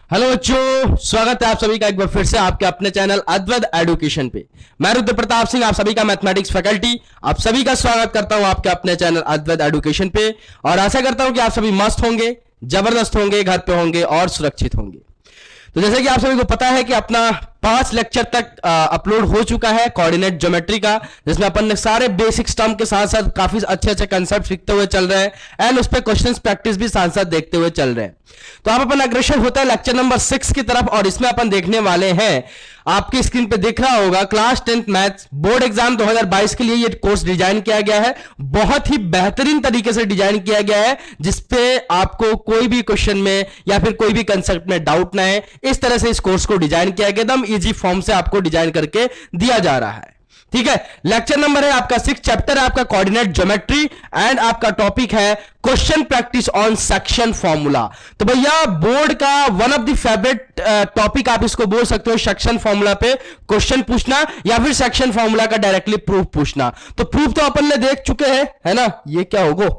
Hello बच्चों, स्वागत है आप सभी का एक बार फिर से आपके अपने चैनल अद्वैत एजुकेशन पे। मैं रुद्र प्रताप सिंह, आप सभी का मैथमेटिक्स फैकल्टी, आप सभी का स्वागत करता हूं आपके अपने चैनल अद्वैत एजुकेशन पे। और आशा करता हूं कि आप सभी मस्त होंगे, जबरदस्त होंगे, घर पे होंगे और सुरक्षित होंगे। तो जैसे कि आप सभी को पता है कि अपना 5 लेक्चर तक अपलोड हो चुका है कोऑर्डिनेट ज्योमेट्री का, जिसमें अपन ने सारे बेसिक टर्म के साथ साथ काफी अच्छे अच्छे कंसेप्ट सीखते हुए चल रहे हैं एंड उस पर क्वेश्चंस प्रैक्टिस भी साथ साथ देखते हुए चल रहे हैं। तो आप अपन अग्रसर होता है लेक्चर नंबर 6 की तरफ, और इसमें अपन देखने वाले हैं, आपकी स्क्रीन पे दिख रहा होगा, class 10th maths board exam 2022 के लिए ये कोर्स डिजाइन किया गया है। बहुत ही बेहतरीन तरीके से डिजाइन किया गया है, जिसपे आपको कोई भी क्वेश्चन में या फिर कोई भी कंसेप्ट में डाउट ना है। इस तरह से इस कोर्स को डिजाइन किया गया, एकदम इजी फॉर्म से आपको डिजाइन करके दिया जा रहा है। ठीक है, लेक्चर नंबर है आपका 6, चैप्टर है आपका कोऑर्डिनेट ज्योमेट्री एंड आपका टॉपिक है question practice on section formula. तो भैया बोर्ड का one of the favourite topic आप इसको बोल सकते हो, सेक्शन फॉर्मूला पे क्वेश्चन पूछना या फिर सेक्शन फॉर्मूला का डायरेक्टली प्रूफ पूछना। तो प्रूफ तो अपन ने देख चुके हैं, है ना। ये क्या होगा,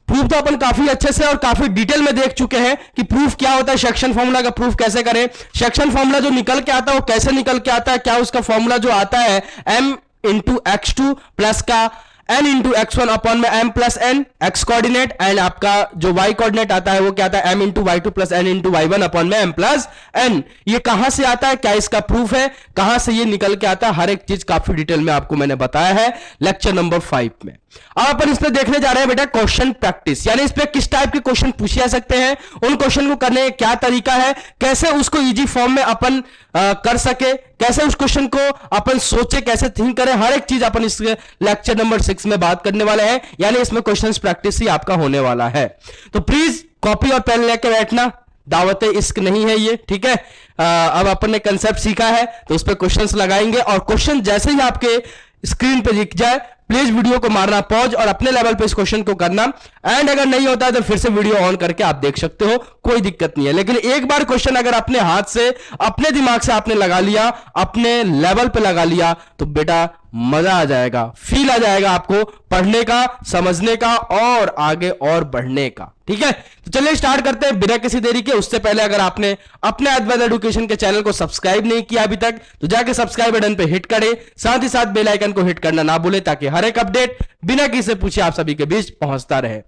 प्रूफ तो अपन काफी अच्छे से और काफी डिटेल में देख चुके हैं कि प्रूफ क्या होता है, सेक्शन फॉर्मूला का प्रूफ कैसे करें, सेक्शन फॉर्मूला जो निकल के आता है वो कैसे निकल के आता है, क्या उसका फॉर्मूला जो आता है m इंटू x2 प्लस का n इंटू x1 अपॉन में m plus n x coordinate, and आपका जो y कोऑर्डिनेट आता है वो क्या आता है m into y2 plus n into y1 upon में m प्लस n। ये कहां से आता है, क्या इसका प्रूफ है, कहां से ये निकल के आता है, हर एक चीज काफी डिटेल में आपको मैंने बताया है लेक्चर नंबर 5 में। अब अपन इस पे देखने जा रहे हैं बेटा क्वेश्चन प्रैक्टिस, यानी इस पे किस टाइप के क्वेश्चन पूछे जा सकते हैं, उन क्वेश्चन को करने का क्या तरीका है, कैसे उसको इजी फॉर्म में अपन कर सके, कैसे उस क्वेश्चन को अपन सोचे, कैसे थिंक करें, हर एक चीज अपन इस लेक्चर नंबर 6 में बात करने वाले हैं। यानी इसमें क्वेश्चन प्रैक्टिस ही आपका होने वाला है। तो प्लीज कॉपी और पेन लेके बैठना, दावत इश्क नहीं है ये, ठीक है। अब अपन ने कंसेप्ट सीखा है तो उस पर क्वेश्चंस लगाएंगे, और क्वेश्चन जैसे ही आपके स्क्रीन पे दिख जाए प्लीज वीडियो को मारना पॉज और अपने लेवल पे इस क्वेश्चन को करना, एंड अगर नहीं होता है तो फिर से वीडियो ऑन करके आप देख सकते हो, कोई दिक्कत नहीं है। लेकिन एक बार क्वेश्चन अगर अपने हाथ से, अपने दिमाग से आपने लगा लिया, अपने लेवल पे लगा लिया, तो बेटा मजा आ जाएगा, फील आ जाएगा आपको पढ़ने का, समझने का और आगे और बढ़ने का। ठीक है, तो चलिए स्टार्ट करते हैं बिना किसी देरी के। उससे पहले अगर आपने अपने अद्वैत एजुकेशन के चैनल को सब्सक्राइब नहीं किया अभी तक, तो जाके सब्सक्राइब बटन पे हिट करें, साथ ही साथ बेल आइकन को हिट करना ना भूले, ताकि हर एक अपडेट बिना किसी पूछे आप सभी के बीच पहुंचता रहे।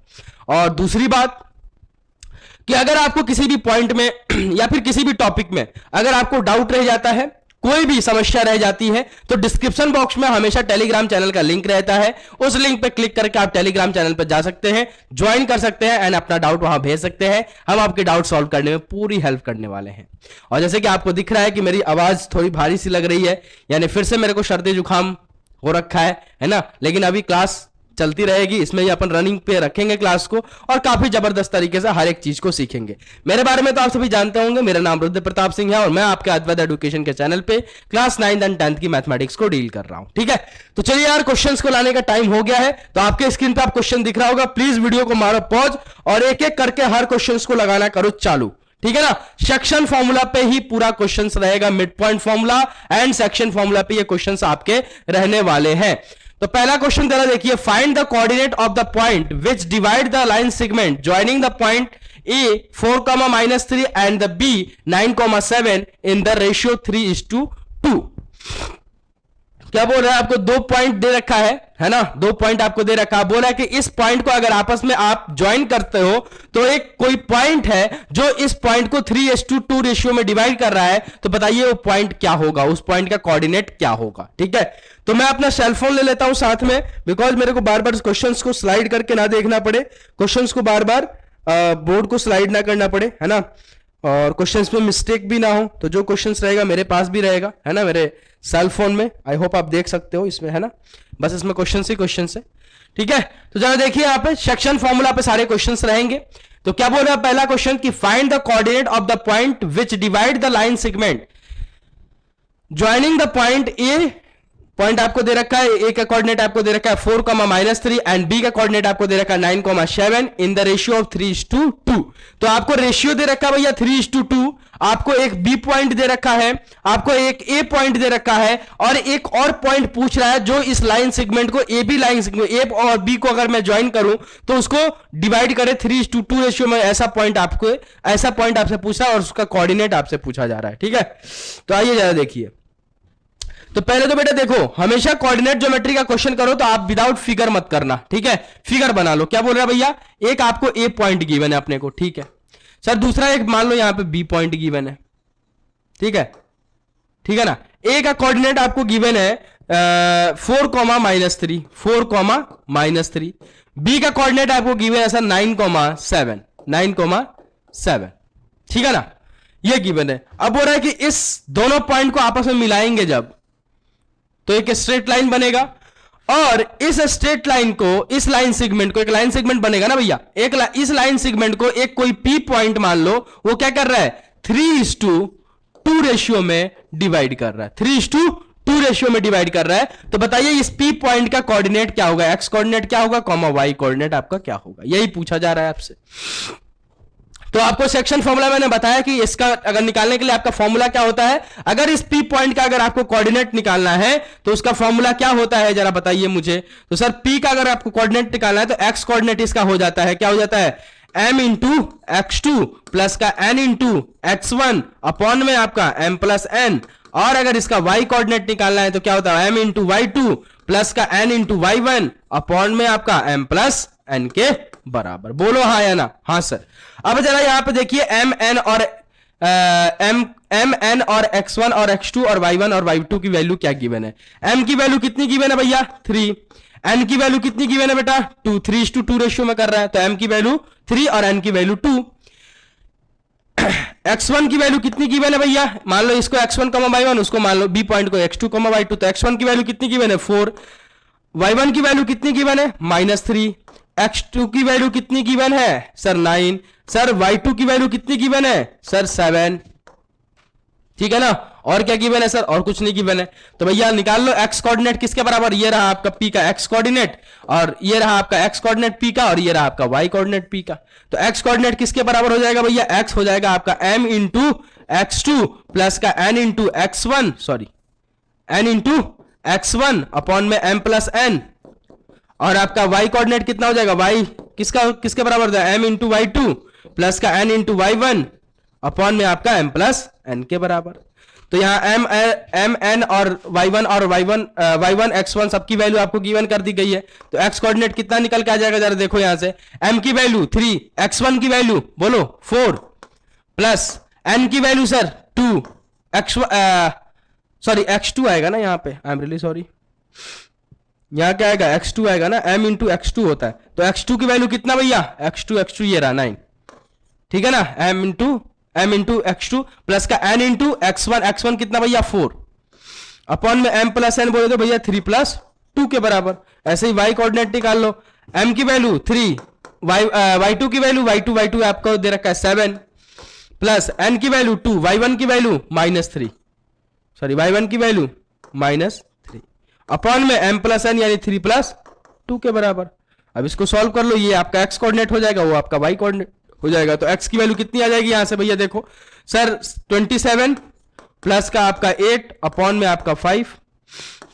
और दूसरी बात कि अगर आपको किसी भी पॉइंट में या फिर किसी भी टॉपिक में अगर आपको डाउट रह जाता है, कोई भी समस्या रह जाती है, तो डिस्क्रिप्शन बॉक्स में हमेशा टेलीग्राम चैनल का लिंक रहता है, उस लिंक पे क्लिक करके आप टेलीग्राम चैनल पर जा सकते हैं, ज्वाइन कर सकते हैं एंड अपना डाउट वहां भेज सकते हैं। हम आपके डाउट सॉल्व करने में पूरी हेल्प करने वाले हैं। और जैसे कि आपको दिख रहा है कि मेरी आवाज थोड़ी भारी सी लग रही है, यानी फिर से मेरे को सर्दी जुकाम हो रखा है ना। लेकिन अभी क्लास चलती रहेगी, इसमें ही अपन रनिंग पे रखेंगे क्लास को, और काफी जबरदस्त तरीके से हर एक चीज को सीखेंगे। मेरे बारे में तो आप सभी जानते होंगे, मेरा नाम रुद्र प्रताप सिंह है और मैं आपके अद्वैत एजुकेशन के चैनल पे क्लास 9th एंड 10th की मैथमेटिक्स को डील कर रहा हूं। ठीक है, तो चलिए यार क्वेश्चंस को लाने का टाइम हो गया है। तो आपके स्क्रीन पे आप क्वेश्चन दिख रहा होगा, प्लीज वीडियो को मारो पॉज और एक एक करके हर क्वेश्चन को लगाना करो चालू। ठीक है ना, सेक्शन फॉर्मूला पे ही पूरा क्वेश्चन रहेगा, mid point formula and section formula पे ये क्वेश्चन आपके रहने वाले हैं। तो पहला क्वेश्चन जरा देखिए, find the coordinate of the point which divide the line segment joining the point A 4,-3 and the B 9,7 in the ratio 3:2। क्या बोल रहा है, आपको 2 पॉइंट दे रखा है ना, 2 पॉइंट आपको दे रखा है। बोला है कि इस पॉइंट को अगर आपस में आप ज्वाइन करते हो तो एक कोई पॉइंट है जो इस पॉइंट को 3:2 रेशियो में डिवाइड कर रहा है, तो बताइए वो पॉइंट क्या होगा, उस पॉइंट का कोऑर्डिनेट क्या होगा। ठीक है, तो मैं अपना सेलफोन ले लेता हूं साथ में, बिकॉज मेरे को बार बार क्वेश्चंस को स्लाइड करके ना देखना पड़े, क्वेश्चंस को बार बार बोर्ड को स्लाइड ना करना पड़े, है ना, और क्वेश्चंस में मिस्टेक भी ना हो। तो जो क्वेश्चंस रहेगा मेरे पास भी रहेगा, है ना, मेरे सेल फोन में। आई होप आप देख सकते हो इसमें, है ना, बस इसमें क्वेश्चन ही क्वेश्चन है। ठीक है, तो जरा देखिए यहाँ पे सेक्शन फॉर्मूला पे सारे क्वेश्चंस रहेंगे। तो क्या बोल रहा है पहला क्वेश्चन कि find the coordinate of the point which divide the line segment joining the point A. Point आपको दे रखा है, ए का कोऑर्डिनेट आपको दे रखा है 4,-3 एंड बी का कोऑर्डिनेट आपको दे रखा है 9,7 इन द रेशियो ऑफ 3:2। तो आपको रेशियो दे रखा है भैया 3:2, आपको एक बी पॉइंट दे रखा है, आपको एक ए पॉइंट दे रखा है, और एक और पॉइंट पूछ रहा है जो इस लाइन सेगमेंट को, ए बी लाइन सेगमेंट, ए और बी को अगर मैं ज्वाइन करूं तो उसको डिवाइड करें 3:2 रेशियो में, ऐसा पॉइंट आपसे पूछा और उसका कोऑर्डिनेट आपसे पूछा जा रहा है। ठीक है, तो आइए जरा देखिए। तो पहले तो बेटा देखो, हमेशा कोऑर्डिनेट ज्योमेट्री का क्वेश्चन करो तो आप विदाउट फिगर मत करना। ठीक है, फिगर बना लो। क्या बोल रहा है भैया, एक आपको ए पॉइंट गिवन है अपने को, ठीक है सर, दूसरा एक मान लो यहां पे बी पॉइंट गिवन है। ठीक है, ठीक है ना। ए का कोऑर्डिनेट आपको गिवन है 4,-3, 4,-3। बी का कोऑर्डिनेट आपको गिवन है सर 9,7, 9,7। ठीक है ना, ये गिवन है। अब हो रहा है कि इस दोनों पॉइंट को आपस में मिलाएंगे जब, तो एक स्ट्रेट लाइन बनेगा, और इस स्ट्रेट लाइन को, इस लाइन सेगमेंट को, एक लाइन सेगमेंट बनेगा ना भैया, इस लाइन सेगमेंट को एक कोई पी पॉइंट मान लो, वो क्या कर रहा है 3:2 रेशियो में डिवाइड कर रहा है, 3:2 रेशियो में डिवाइड कर रहा है। तो बताइए इस पी पॉइंट का कोऑर्डिनेट क्या होगा, एक्स कोऑर्डिनेट क्या होगा, कॉमा वाई कोऑर्डिनेट आपका क्या होगा, यही पूछा जा रहा है आपसे। तो आपको सेक्शन फॉर्मूला मैंने बताया कि इसका अगर निकालने के लिए आपका फॉर्मूला क्या होता है, अगर इस पी पॉइंट का अगर आपको कोऑर्डिनेट निकालना है तो उसका फॉर्मूला क्या होता है, जरा बताइए मुझे। तो सर पी का अगर आपको कोऑर्डिनेट निकालना है तो एक्स कोऑर्डिनेट इसका हो जाता है, क्या हो जाता है, m इंटू x2 प्लस का n इंटू x1 अपॉन में आपका m प्लस n, और अगर इसका y कोऑर्डिनेट निकालना है तो क्या होता है m इंटू y2 प्लस का n इंटू y1 अपॉन में आपका m प्लस n के बराबर। बोलो हाँ या ना, हाँ सर। अब जरा यहां पे देखिए m n और x1 और x2 और y1 और y2 की वैल्यू क्या गिवन है। m की वैल्यू कितनी गिवन है भैया 3, n की वैल्यू कितनी गिवन है बेटा 2, 3:2 रेशियो में कर रहा है, तो m की वैल्यू 3 और n की वैल्यू 2। x1 की वैल्यू कितनी गिवन है भैया, मान लो इसको x1, y1, उसको मान लो b पॉइंट को x2, y2, तो x1 की वैल्यू कितनी गिवन है 4, y1 की वैल्यू कितनी गिवन है -3, x2 की वैल्यू कितनी गिवन है सर 9, सर y2 की वैल्यू कितनी गिवन है सर 7। ठीक है ना, और क्या गिवन है सर, और कुछ नहीं गिवन है। तो भैया निकाल लो x कोऑर्डिनेट किसके बराबर, ये रहा आपका p का x कोऑर्डिनेट, और ये रहा आपका x कोऑर्डिनेट p का, और ये रहा आपका y कोऑर्डिनेट p का। तो x कोऑर्डिनेट किसके बराबर हो जाएगा भैया, x हो जाएगा आपका m इंटू x2 प्लस का n into x1, sorry n into x1 upon में m प्लस n, और आपका y कोऑर्डिनेट कितना हो जाएगा, y किसके बराबर था m इंटू y2 प्लस का n इंटू y1 अपॉन में आपका m प्लस n के बराबर। तो यहाँ m n और y1 x1 सबकी वैल्यू आपको गिवन कर दी गई है। तो x कोऑर्डिनेट कितना निकल के आ जाएगा, जरा देखो यहां से, m की वैल्यू 3, x1 की वैल्यू बोलो 4 प्लस n की वैल्यू सर 2, x2 आएगा ना यहाँ पे, आई एम रियली सॉरी, यहाँ क्या आएगा x2 आएगा ना, m इंटू x2 होता है। तो x2 की वैल्यू कितना भैया, x2 ये रहा 9। ठीक है ना, m इंटू x2 प्लस का n इंटू x1 कितना भैया 4 अपॉन में m प्लस n बोले तो भैया 3 प्लस 2 के बराबर। ऐसे ही y कोऑर्डिनेट निकाल लो, m की वैल्यू 3, y2 की वैल्यू y2 आपको दे रखा है 7 प्लस n की वैल्यू 2, y1 की वैल्यू -3, सॉरी y1 की वैल्यू -3 अपॉन में m प्लस n यानी 3 प्लस 2 के बराबर। अब इसको सॉल्व कर लो, ये आपका x कोऑर्डिनेट हो जाएगा, वो आपका y कोऑर्डिनेट हो जाएगा। तो x की वैल्यू कितनी आ जाएगी यहां से भैया देखो सर 27 प्लस का आपका 8 अपॉन में आपका 5।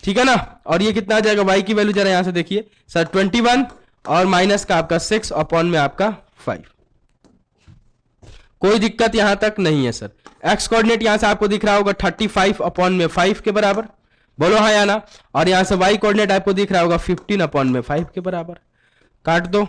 ठीक है ना, और ये कितना आ जाएगा y की वैल्यू, जरा यहां से देखिए सर 21 और माइनस का आपका 6 अपॉन में आपका 5। कोई दिक्कत यहां तक नहीं है सर। x कोऑर्डिनेट यहां से आपको दिख रहा होगा 35 अपॉन में 5 के बराबर, बोलो हाँ या ना। और यहां से y कोऑर्डिनेट आपको दिख रहा होगा 15 अपॉन में 5 के बराबर। काट दो,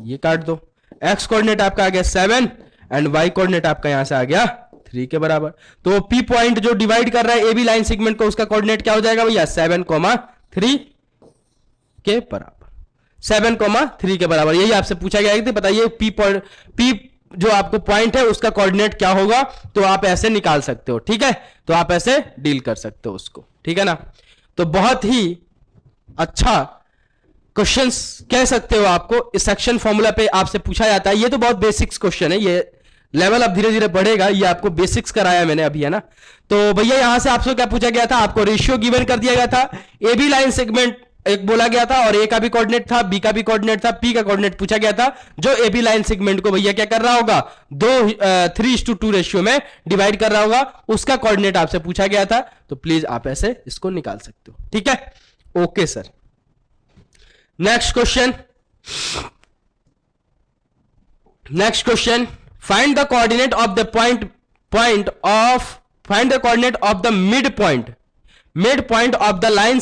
ये काट दो, x कोऑर्डिनेट आपका आ गया 7 एंड y कोऑर्डिनेट आपका यहां से आ गया 3 के बराबर। तो p पॉइंट जो डिवाइड कर रहा है AB लाइन सेगमेंट को, उसका कोऑर्डिनेट क्या हो जाएगा भैया 7,3 के बराबर, 7,3 के बराबर। यही आपसे पूछा गया है कि बताइए p जो आपको पॉइंट है उसका कोऑर्डिनेट क्या होगा, तो आप ऐसे निकाल सकते हो। ठीक है, तो आप ऐसे डील कर सकते हो उसको। ठीक है ना, तो बहुत ही अच्छा क्वेश्चंस कह सकते हो आपको इस सेक्शन फॉर्मूला पे आपसे पूछा जाता है। ये तो बहुत बेसिक्स क्वेश्चन है, ये लेवल अब धीरे धीरे बढ़ेगा, ये आपको बेसिक्स कराया मैंने अभी, है ना। तो भैया यहां से आपसे क्या पूछा गया था, आपको रेशियो गिवन कर दिया गया था, AB लाइन सेगमेंट एक बोला गया था और ए का भी कोऑर्डिनेट था, बी का भी कोऑर्डिनेट था, पी का कोऑर्डिनेट पूछा गया था, जो ए बी लाइन सेगमेंट को भैया क्या कर रहा होगा, 3:2 रेशियो में डिवाइड कर रहा होगा, उसका कोऑर्डिनेट आपसे पूछा गया था। तो प्लीज आप ऐसे इसको निकाल सकते हो, ठीक है। Okay sir, next question, find the coordinate of the find the coordinate of the mid point of the line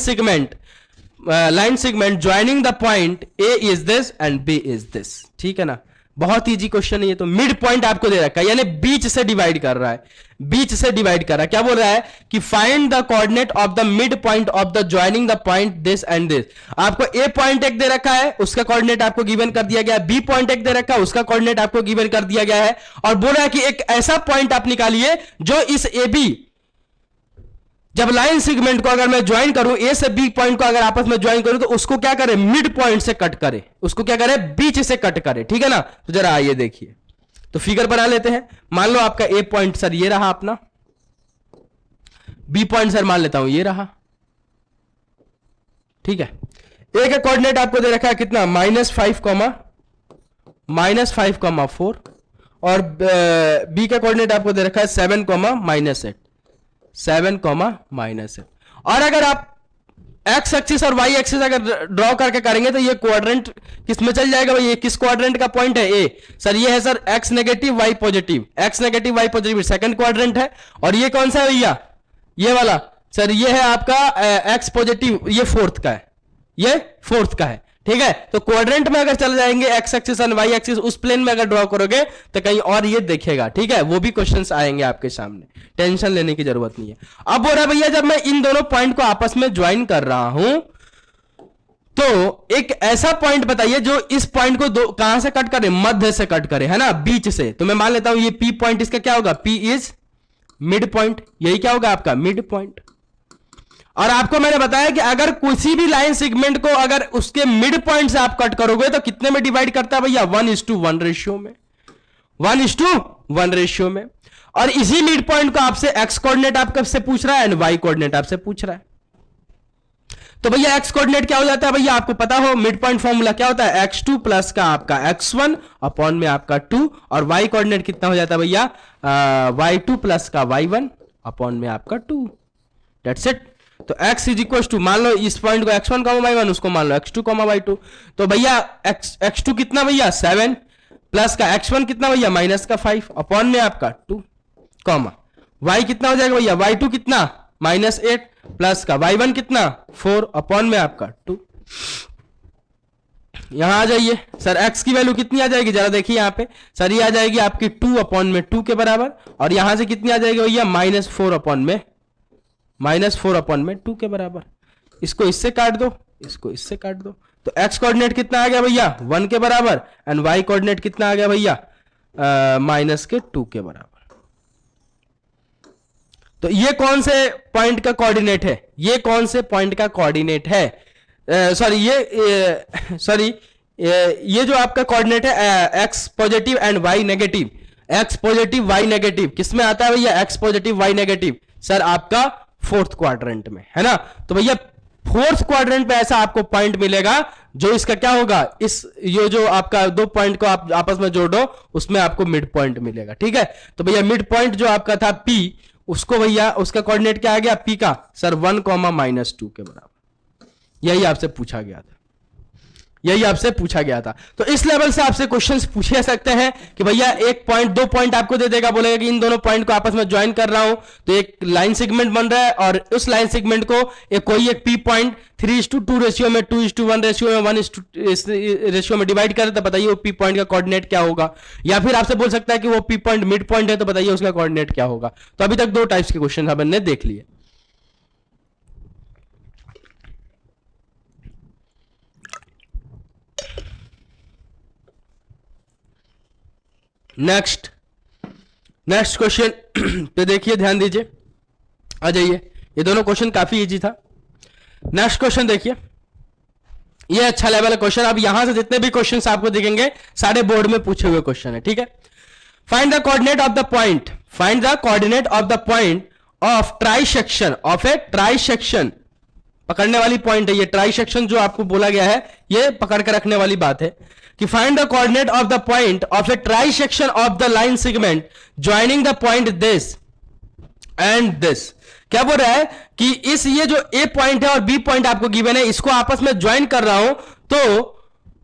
segment joining the point A is this and B is this, ठीक है ना। बहुत इजी क्वेश्चन है ये तो। Mid point आपको दे रखा है, यानी बीच से डिवाइड कर रहा है, क्या बोल रहा है कि find the coordinate of the mid point of the joining the point this and this. आपको ए पॉइंट एक दे रखा है, उसका कोऑर्डिनेट आपको गिवन कर दिया गया है, बी पॉइंट एक दे रखा है, उसका कोऑर्डिनेट आपको गिवन कर दिया गया है, और बोल रहा है कि एक ऐसा पॉइंट आप निकालिए जो इस ए बी, जब लाइन सेगमेंट को अगर मैं ज्वाइन करूं, ए से बी पॉइंट को अगर आपस में ज्वाइन करूं, तो उसको क्या करे, मिड पॉइंट से कट करे, उसको क्या करे, बीच से कट करे, ठीक है ना। तो जरा आइए देखिए, तो फिगर बना लेते हैं। मान लो आपका ए पॉइंट सर ये रहा अपना, बी पॉइंट सर मान लेता हूं ये रहा, ठीक है। ए का कोऑर्डिनेट आपको दे रखा है कितना, -5,-4, और बी का कोऑर्डिनेट आपको दे रखा है 7,-8, 7,-8। और अगर आप एक्स एक्सिस और वाई एक्सिस अगर ड्रॉ करके करेंगे तो ये क्वाड्रेंट किस में चल जाएगा भाई, ये किस क्वाड्रेंट का पॉइंट है, ए सर ये है sir x negative y positive, second quadrant है। और ये कौन सा है भैया, ये वाला सर ये है आपका एक्स पॉजिटिव, ये फोर्थ का है, ठीक है। तो क्वाड्रेंट में अगर चले जाएंगे एक्स एक्सिस और वाई एक्सिस, उस प्लेन में अगर ड्रॉ करोगे तो कहीं और ये देखेगा, ठीक है। वो भी क्वेश्चंस आएंगे आपके सामने, टेंशन लेने की जरूरत नहीं है। अब बोल रहा है भैया जब मैं इन दोनों पॉइंट को आपस में ज्वाइन कर रहा हूं, तो एक ऐसा पॉइंट बताइए जो इस पॉइंट को कहां से कट करे, मध्य से कट करे, है ना, बीच से। तो मैं मान लेता हूं ये पी पॉइंट, इसका क्या होगा, पी इज मिड पॉइंट, यही क्या होगा आपका मिड पॉइंट। और आपको मैंने बताया कि अगर किसी भी लाइन सेगमेंट को अगर उसके मिड पॉइंट से आप कट करोगे तो कितने में डिवाइड करता है भैया, 1:1 रेशियो में, 1:1 रेशियो में। और इसी मिड पॉइंट को आपसे एक्स कोऑर्डिनेट आपका से पूछ रहा है एंड वाई कोऑर्डिनेट आपसे पूछ रहा है। तो भैया एक्स कोऑर्डिनेट क्या हो जाता है भैया, आपको पता हो मिड पॉइंट फॉर्मूला क्या होता है, x2 प्लस का आपका x1 अपॉन में आपका 2, और वाई कोऑर्डिनेट कितना हो जाता है भैया, y2 प्लस का y1 अपॉन में आपका 2, दैट्स इट। तो x इज इक्वल टू, मान लो इस पॉइंट को x1 y1, उसको मान लो x2 y2। तो भैया x2 कितना भैया 7, प्लस का x1 कितना भैया -5 अपॉन में आपका 2, y कितना हो जाएगा भैया, y2 कितना -8, प्लस का y1 कितना 4 अपॉन में आपका 2। यहां आ जाइए सर, x की वैल्यू कितनी आ जाएगी, जरा देखिए यहां पे सर, ये आ जाएगी आपकी 2 अपॉन में 2 के बराबर, और यहां से कितनी आ जाएगी भैया -4 अपॉन में 2 के बराबर। इसको इससे काट दो, इसको इससे काट दो, तो x कोऑर्डिनेट कितना आ गया भैया 1 के बराबर, एंड y कोऑर्डिनेट कितना आ गया भैया -2 के बराबर। तो ये कौन से पॉइंट का कोऑर्डिनेट है, ये कौन से पॉइंट का कोऑर्डिनेट है, ये जो आपका कोऑर्डिनेट है x positive and y negative, x positive y negative किस में आता है भैया, x positive y negative sir आपका फोर्थ क्वाड्रेंट में, है ना। तो भैया फोर्थ क्वाड्रेंट पे ऐसा आपको पॉइंट मिलेगा जो इसका क्या होगा, इस ये जो आपका दो पॉइंट को आप आपस में जोड़ो उसमें आपको मिड पॉइंट मिलेगा, ठीक है। तो भैया मिड पॉइंट जो आपका था P, उसको भैया उसका कोऑर्डिनेट क्या आ गया P का सर 1, -2 के बराबर। यही आपसे पूछा गया था, यही आपसे पूछा गया था। तो इस लेवल से आपसे क्वेश्चंस पूछे सकते हैं कि भैया एक पॉइंट, दो पॉइंट आपको दे देगा, बोलेगा कि इन दोनों पॉइंट को आपस में ज्वाइन कर रहा हूं तो एक लाइन सेगमेंट बन रहा है, और उस लाइन सेगमेंट को कोई एक पी पॉइंट 3:2 रेशियो में, 2:1 रेशियो में, 1 रेशियो में डिवाइड करे, तो बताइए वो पी पॉइंट का कोऑर्डिनेट क्या होगा। या फिर आपसे बोल सकता है कि वो पी पॉइंट मिड पॉइंट है, तो बताइए उसका कोऑर्डिनेट क्या होगा। तो अभी तक 2 टाइप्स के क्वेश्चन अपन ने देख लिए। नेक्स्ट क्वेश्चन पे देखिए, ध्यान दीजिए, आ जाइए। ये दोनों क्वेश्चन काफी इजी था। नेक्स्ट क्वेश्चन देखिए, ये अच्छा लेवल है क्वेश्चन। अब यहां से जितने भी क्वेश्चन आपको दिखेंगे सारे बोर्ड में पूछे हुए क्वेश्चन है, ठीक है। Find the coordinate of the point, find the coordinate of the point of trisection, of A trisection पकड़ने वाली पॉइंट है ये, ट्राई सेक्शन जो आपको बोला गया है ये पकड़ के रखने वाली बात है कि find the coordinate of the point of A try section of the line segment joining the point this and this. क्या बोल रहा है कि इस ये जो ए पॉइंट है और बी पॉइंट आपको गिवन है, इसको आपस में ज्वाइन कर रहा हूं, तो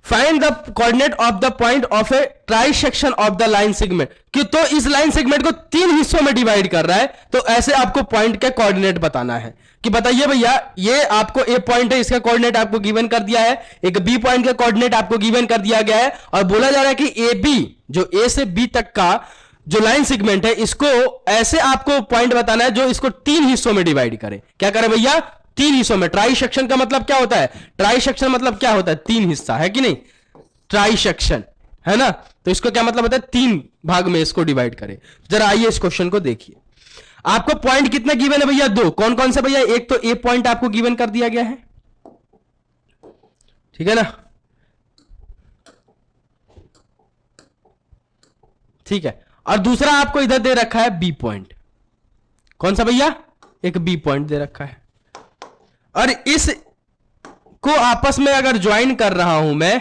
find the coordinate of the point of A try section of the line segment, कि तो इस लाइन सेगमेंट को 3 हिस्सों में डिवाइड कर रहा है, तो ऐसे आपको पॉइंट के कोऑर्डिनेट बताना है कि बताइए भैया ये आपको ए पॉइंट है, इसका कोऑर्डिनेट आपको गिवन कर दिया है, एक बी पॉइंट का कोऑर्डिनेट आपको गिवन कर दिया गया है, और बोला जा रहा है कि ए बी जो ए से बी तक का जो लाइन सेगमेंट है, इसको ऐसे आपको पॉइंट बताना है जो इसको 3 हिस्सों में डिवाइड करे। क्या करे भैया? 3 हिस्सों में। ट्राई सेक्शन का मतलब क्या होता है? ट्राई सेक्शन मतलब क्या होता है? 3 हिस्सा, है कि नहीं? ट्राई सेक्शन है ना, तो इसको क्या मतलब होता है? 3 भाग में इसको डिवाइड करे। जरा आइए इस क्वेश्चन को देखिए। आपको पॉइंट कितने गिवन है भैया? 2। कौन कौन से भैया? एक तो ए पॉइंट आपको गिवन कर दिया गया है, ठीक है ना, ठीक है, और दूसरा आपको इधर दे रखा है बी पॉइंट। कौन सा भैया? एक बी पॉइंट दे रखा है, और इस को आपस में अगर ज्वाइन कर रहा हूं मैं,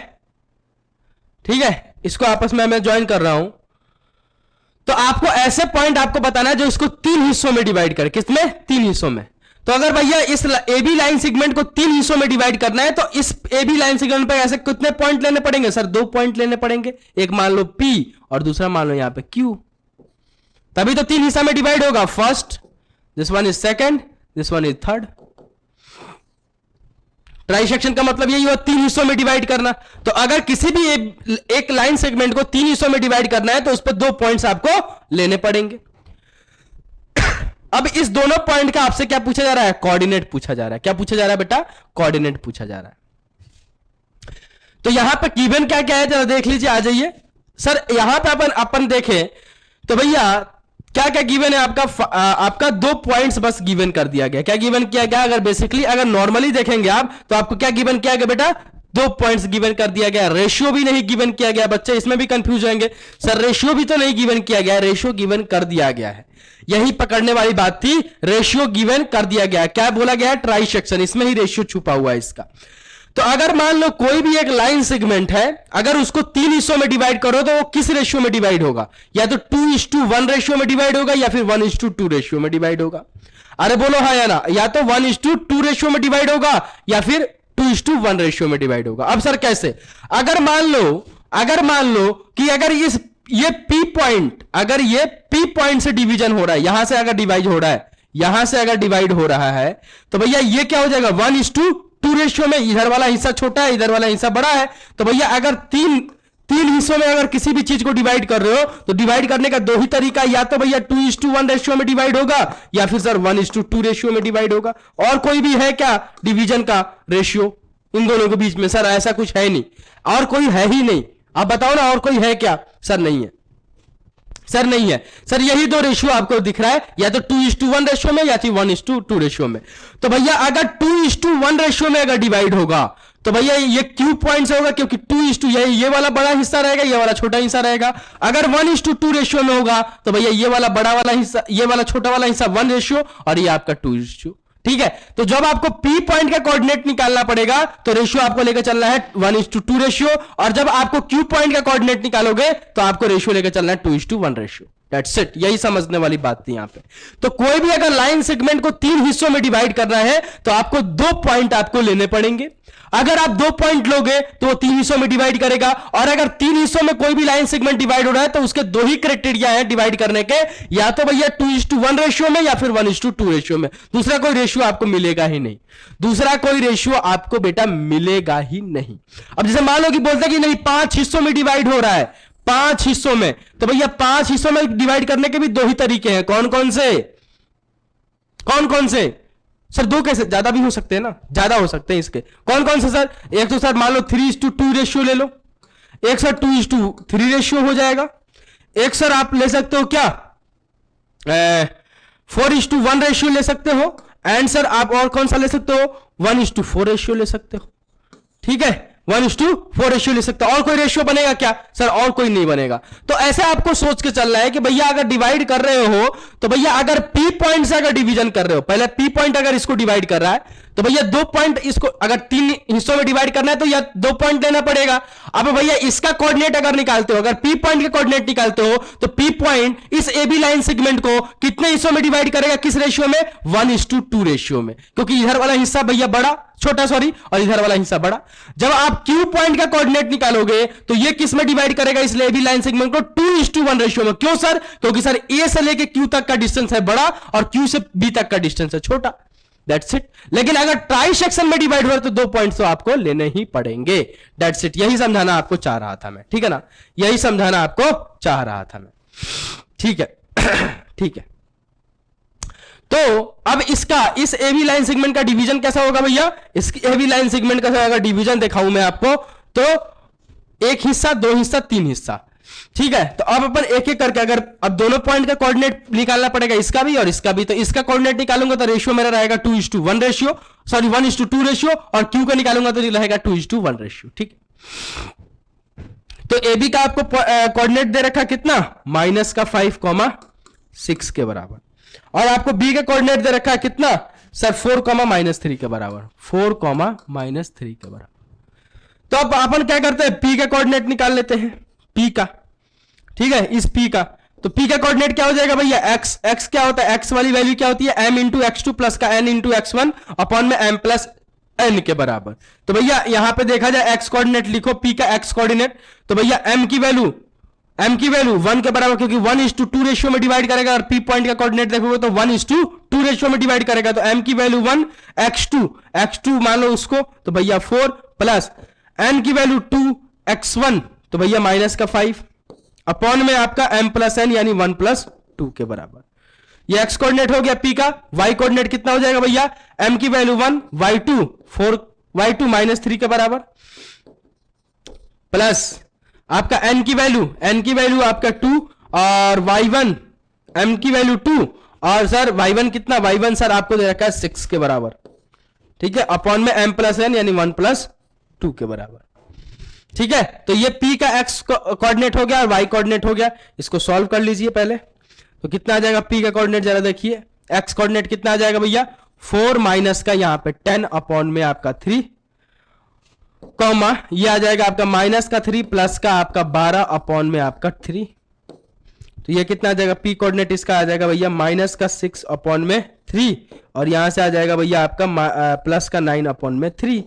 ठीक है, इसको आपस में मैं ज्वाइन कर रहा हूं, तो आपको ऐसे पॉइंट आपको बताना है जो इसको 3 हिस्सों में डिवाइड करे। किसमें? 3 हिस्सों में। तो अगर भैया इस ए बी लाइन सेगमेंट को 3 हिस्सों में डिवाइड करना है, तो इस ए बी लाइन सेगमेंट पे ऐसे कितने पॉइंट लेने पड़ेंगे सर? 2 पॉइंट लेने पड़ेंगे, एक मान लो P और दूसरा मान लो यहां पे Q, तभी तो 3 हिस्सा में डिवाइड होगा। First, this one is second, this one is third. Try section का मतलब यही हुआ 3 हिस्सों में डिवाइड करना। तो अगर किसी भी एक लाइन सेगमेंट को 3 हिस्सों में डिवाइड करना है, तो उस पर 2 पॉइंट्स आपको लेने पड़ेंगे। अब इस दोनों पॉइंट का आपसे क्या पूछा जा रहा है? कोऑर्डिनेट पूछा जा रहा है। क्या पूछा जा रहा है बेटा? कोऑर्डिनेट पूछा जा रहा है। तो यहां पर गिवन क्या क्या है जरा देख लीजिए, आ जाइए सर। यहां पे अपन देखें तो भैया क्या क्या गिवन है आपका? आपका 2 पॉइंट्स बस गिवन कर दिया गया। क्या गिवन किया गया? अगर बेसिकली अगर नॉर्मली देखेंगे आप, तो आपको क्या गिवन किया गया बेटा? 2 पॉइंट्स गिवन कर दिया गया। रेशियो भी नहीं गिवन किया गया। बच्चे इसमें भी कंफ्यूज होंगे, सर रेशियो भी तो नहीं गिवन किया गया। रेशियो गिवन कर दिया गया है, यही पकड़ने वाली बात थी। रेशियो गिवन कर दिया गया। क्या बोला गया? ट्राई सेक्शन, इसमें ही रेशियो छुपा हुआ है इसका। तो अगर मान लो कोई भी एक लाइन सेगमेंट है, अगर उसको 3 हिस्सों में डिवाइड करो, तो वो किस रेशियो में डिवाइड होगा? या तो 2:1 रेशियो में डिवाइड होगा, या फिर 1:2 रेशियो में डिवाइड होगा। अरे बोलो हाँ या ना? या तो 1:2 रेशियो में डिवाइड होगा, या फिर 2:1 रेशियो में डिवाइड होगा। अब सर कैसे? अगर मान लो कि अगर ये P पॉइंट, अगर ये P पॉइंट से डिवीजन हो रहा है, यहां से अगर डिवाइड हो रहा है, यहां से अगर डिवाइड हो रहा है, तो भैया ये क्या हो जाएगा? 1:2 रेशियो में। इधर वाला हिस्सा छोटा है, इधर वाला हिस्सा बड़ा है। तो भैया अगर तीन हिस्सों में अगर किसी भी चीज को डिवाइड कर रहे हो, तो डिवाइड करने का 2 ही तरीका, या तो भैया 2:1 रेशियो में डिवाइड होगा, या फिर सर 1:2 रेशियो में डिवाइड होगा। और कोई भी है क्या डिवीजन का रेशियो इन दोनों के बीच में? सर ऐसा कुछ है नहीं, और कोई है ही नहीं। आप बताओ ना, और कोई है क्या? सर नहीं है, सर नहीं है। सर यही 2 रेशियो आपको दिख रहा है, या तो 2:1 रेशियो में, या फिर 1:2 रेशियो में। तो भैया अगर 2:1 रेशियो में अगर डिवाइड होगा, तो भैया ये Q पॉइंट से होगा, क्योंकि 2:, ये वाला बड़ा हिस्सा रहेगा, ये वाला छोटा हिस्सा रहेगा। अगर 1:2 रेशियो में होगा, तो भैया ये वाला बड़ा वाला हिस्सा, ये वाला छोटा वाला हिस्सा 1 रेशियो, और ये आपका 2:2। ठीक है, तो जब आपको P पॉइंट का कोऑर्डिनेट निकालना पड़ेगा, तो रेशियो आपको लेकर चलना है 1:2 रेशियो, और जब आपको Q पॉइंट का कोऑर्डिनेट निकालोगे, तो आपको रेशियो लेकर चलना है 2:1 रेशियो। दैट्स इट, यही समझने वाली बात थी यहां पे। तो कोई भी अगर लाइन सेगमेंट को 3 हिस्सों में डिवाइड करना है, तो आपको 2 पॉइंट आपको लेने पड़ेंगे। अगर आप 2 पॉइंट लोगे, तो वो 3 हिस्सों में डिवाइड करेगा। और अगर 3 हिस्सों में कोई भी लाइन सेगमेंट डिवाइड हो रहा है, तो उसके 2 ही क्राइटेरिया है डिवाइड करने के, या तो भैया 2:1 रेशियो में, या फिर 1:2 रेशियो में। दूसरा कोई रेशियो आपको मिलेगा ही नहीं, दूसरा कोई रेशियो आपको बेटा मिलेगा ही नहीं। अब जैसे मान लो कि बोलते कि नहीं 5 हिस्सों में डिवाइड हो रहा है, 5 हिस्सों में, तो भैया 5 हिस्सों में डिवाइड करने के भी 2 ही तरीके हैं। कौन कौन से? कौन कौन से? सर 2 कैसे? ज्यादा भी हो सकते हैं ना, ज्यादा हो सकते हैं इसके। कौन कौन से सर? एक तो सर मान लो 3:2 रेशियो ले लो, एक सर 2:3 रेशियो हो जाएगा, एक सर आप ले सकते हो क्या 4:1 रेशियो ले सकते हो, एंड सर आप और कौन सा ले सकते हो? 1:4 रेशियो ले सकते हो। ठीक है, 1:4 रेशियो ले सकता हूं। और कोई रेशियो बनेगा क्या सर? और कोई नहीं बनेगा। तो ऐसे आपको सोच के चल रहा है कि भैया अगर डिवाइड कर रहे हो तो भैया अगर पी पॉइंट से अगर डिवीजन कर रहे हो, पहले पी पॉइंट अगर इसको डिवाइड कर रहा है तो भैया 2 पॉइंट इसको अगर 3 हिस्सों में डिवाइड करना है तो या 2 पॉइंट लेना पड़ेगा। अब भैया इसका कोऑर्डिनेट अगर निकालते हो, अगर पी पॉइंट के कोऑर्डिनेट निकालते हो तो पी पॉइंट इस ए बी लाइन सेगमेंट को कितने हिस्सों में डिवाइड करेगा? किस रेशियो में? 1:2 रेशियो में, क्योंकि इधर वाला हिस्सा भैया बड़ा छोटा सॉरी और इधर वाला हिस्सा बड़ा। जब आप क्यू पॉइंट का कोऑर्डिनेट निकालोगे तो ये किस में डिवाइड करेगा? इस ए बी लाइन सेगमेंट को 2:1 रेशियो में। क्यों सर? क्योंकि सर ए से लेके क्यू तक का डिस्टेंस है बड़ा और क्यू से बी तक का डिस्टेंस है छोटा। That's it. लेकिन अगर ट्राई सेक्शन में डिवाइड हो तो 2 पॉइंट्स तो आपको लेने ही पड़ेंगे। That's it. यही समझाना आपको चाह रहा था मैं, ठीक है ना? यही समझाना आपको चाह रहा था मैं, ठीक है। ठीक है, तो अब इसका इस एबी लाइन सेगमेंट का डिवीजन कैसा होगा भैया? इस एबी लाइन सेगमेंट का अगर डिवीजन दिखाऊं मैं आपको तो 1 हिस्सा, 2 हिस्सा, 3 हिस्सा, ठीक है। तो अब अपन एक एक करके अगर अब दोनों पॉइंट का कोऑर्डिनेट निकालना पड़ेगा, इसका भी और इसका भी। तो इसका कोऑर्डिनेट निकालूंगा तो रेशियो मेरा रहेगा 2:1 रेशियो, सॉरी 1:2 रेशियो, और क्यू का निकालूंगा तो रहेगा 2:1 रेशियो, ठीक है। तो एबी का आपको कोऑर्डिनेट दे रखा कितना? -5,6 के बराबर। और आपको बी का कोऑर्डिनेट दे रखा है कितना सर? 4,-3 के बराबर। 4,-3 के बराबर। तो अब अपन क्या करते हैं? पी का कोऑर्डिनेट निकाल लेते हैं, पी का, ठीक है। इस पी का तो पी का कोऑर्डिनेट क्या हो जाएगा भैया? एक्स। एक्स क्या होता है? एक्स वाली वैल्यू क्या होती है? m इंटू x2 प्लस का n इंटू x1 अपॉन में m प्लस n के बराबर। तो भैया यहां पे देखा जाए एक्स कोऑर्डिनेट लिखो, पी का एक्स कोऑर्डिनेट। तो भैया m की वैल्यू 1 के बराबर, क्योंकि 1:2 रेशियो में डिवाइड करेगा। और पी पॉइंट का कोऑर्डिनेट देखोगे तो 1:2 रेशियो में डिवाइड करेगा। तो m की वैल्यू 1, x2 मान लो उसको, तो भैया 4 प्लस n की वैल्यू 2, x1 तो भैया -5 अपॉन में आपका m प्लस n यानी 1+2 के बराबर। ये x कोऑर्डिनेट हो गया पी का। y कोऑर्डिनेट कितना हो जाएगा भैया? m की वैल्यू 1, y2 4, y2 -3 के बराबर, प्लस आपका n की वैल्यू आपका 2 और y1 m की वैल्यू 2 और सर y1 कितना? y1 सर आपको दे रखा है 6 के बराबर, ठीक है, अपॉन में m प्लस n यानी 1+2 के बराबर, ठीक है। तो ये p का x कोऑर्डिनेट हो गया और y कोऑर्डिनेट हो गया। इसको सॉल्व कर लीजिए पहले। तो कितना आ जाएगा p का कोऑर्डिनेट? जरा देखिए, x कोऑर्डिनेट कितना आ जाएगा भैया? 4 माइनस का यहां पे 10 अपॉन में आपका 3 कॉमा ये आ जाएगा आपका माइनस का 3 प्लस का आपका 12 अपॉन में आपका 3। तो ये कितना आ जाएगा? पी कोऑर्डिनेट इसका आ जाएगा भैया माइनस का 6 अपॉन में 3 और यहां से आ जाएगा भैया आपका प्लस का 9 अपॉन में 3।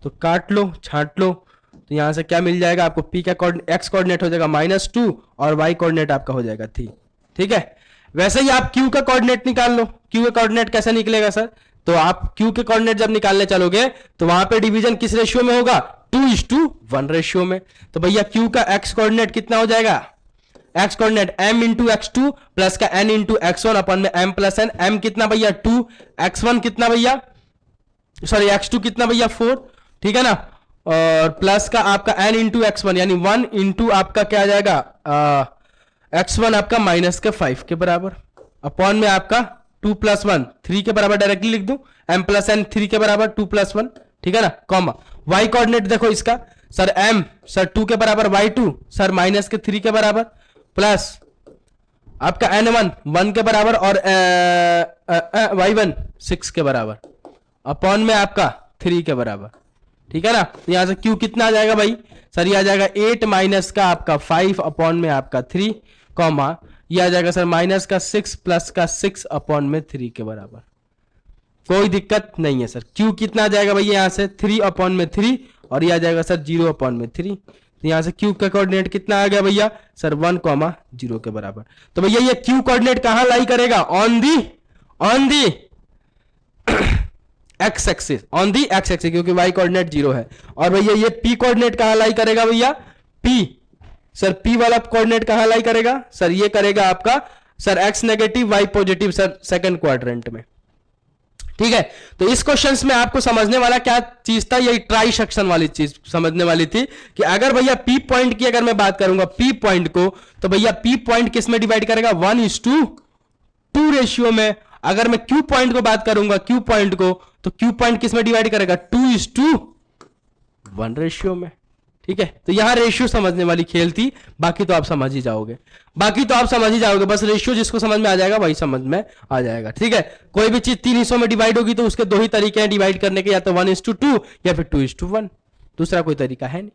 तो काट लो, छांट लो, तो यहां से क्या मिल जाएगा आपको? पी का एक्स कोऑर्डिनेट हो जाएगा -2 और वाई कोऑर्डिनेट आपका हो जाएगा 3, ठीक है। वैसे ही आप क्यू का कोऑर्डिनेट निकाल लो। क्यू का कोऑर्डिनेट कैसे निकलेगा सर? तो आप क्यू के कोऑर्डिनेट जब निकालने चलोगे तो वहां पे डिवीजन किस रेशियो में होगा? 2:1 रेशियो में। तो भैया क्यू का एक्स कोऑर्डिनेट कितना हो जाएगा? X coordinate m into x2 plus का n इंटू x1 अपन में m प्लस n। m कितना भैया? 2, x1 कितना भैया? सॉरी x2 कितना भैया? 4, ठीक है ना, और प्लस का आपका n इंटू x1 यानी 1 इंटू आपका क्या आ जाएगा? x1 आपका -5 के बराबर अपॉन में आपका 2 + 1 3 के बराबर डायरेक्टली लिख दूं, m प्लस n 3 के बराबर 2 + 1, ठीक है ना, कॉमा y कोऑर्डिनेट देखो इसका सर m सर 2 के बराबर, y2 सर -3 के बराबर, प्लस आपका n1 1 के बराबर और y1 6 के बराबर अपॉन में आपका 3 के बराबर, ठीक है ना। तो यहां से q कितना आ जाएगा भाई? सर ये आ जाएगा 8 माइनस का आपका 5 अपॉन में आपका 3 कॉमा ये आ जाएगा सर माइनस का 6 प्लस का 6 अपॉन में 3 के बराबर। कोई दिक्कत नहीं है सर। q कितना आ जाएगा भैया? यहां से 3 अपॉन में 3 और ये आ जाएगा सर 0 अपॉन में 3। तो यहां से q का कोऑर्डिनेट कितना आ गया भैया? सर 1,0 के बराबर। तो भैया ये q कोऑर्डिनेट कहां लाई करेगा? On the x axis, on the x axis, क्योंकि y कोऑर्डिनेट 0 है। और भैया ये p कोऑर्डिनेट कहां लाई करेगा भैया? p सर p वाला कोऑर्डिनेट कहां लाई करेगा? सर ये करेगा आपका sir x negative y positive sir second quadrant में, ठीक है। तो इस क्वेश्चंस में आपको समझने वाला क्या चीज था? यही ट्राई सेक्शन वाली चीज समझने वाली थी कि अगर भैया पी पॉइंट की अगर मैं बात करूंगा पी पॉइंट को, तो भैया पी पॉइंट किस में डिवाइड करेगा? 1:2 रेशियो में। अगर मैं क्यू पॉइंट को बात करूंगा क्यू पॉइंट को, तो क्यू पॉइंट किस में डिवाइड करेगा? 2:1 1 रेशियो में। ठीक है, तो यहां रेशियो समझने वाली खेल थी, बाकी तो आप समझ ही जाओगे, बस रेशियो जिसको समझ में आ जाएगा वही समझ में आ जाएगा। ठीक है, कोई भी चीज 3 हिस्सों में डिवाइड होगी तो उसके 2 ही तरीके हैं डिवाइड करने के, या तो 1:2 या फिर 2:1, दूसरा कोई तरीका है नहीं।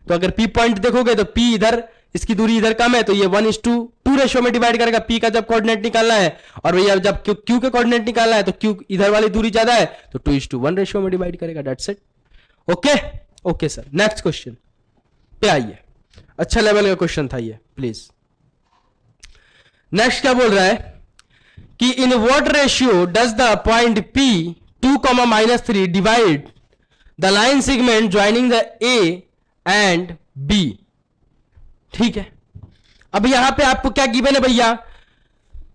तो अगर P पॉइंट देखोगे तो P इधर, इसकी दूरी इधर कम है तो ये 1:2 रेशियो में डिवाइड करेगा। P का जब कोऑर्डिनेट निकालना है और भैया जब Q के कोऑर्डिनेट निकालना है तो Q इधर वाली दूरी ज्यादा है तो 2:1 रेशियो में डिवाइड करेगा। That's it. Okay sir, next question पे आइए। अच्छा लेवल का क्वेश्चन था ये, प्लीज। नेक्स्ट क्या बोल रहा है कि in what ratio does the point P 2, -3 divide the line segment joining the A and B। ठीक है, अब यहां पे आपको क्या गिवन है भैया,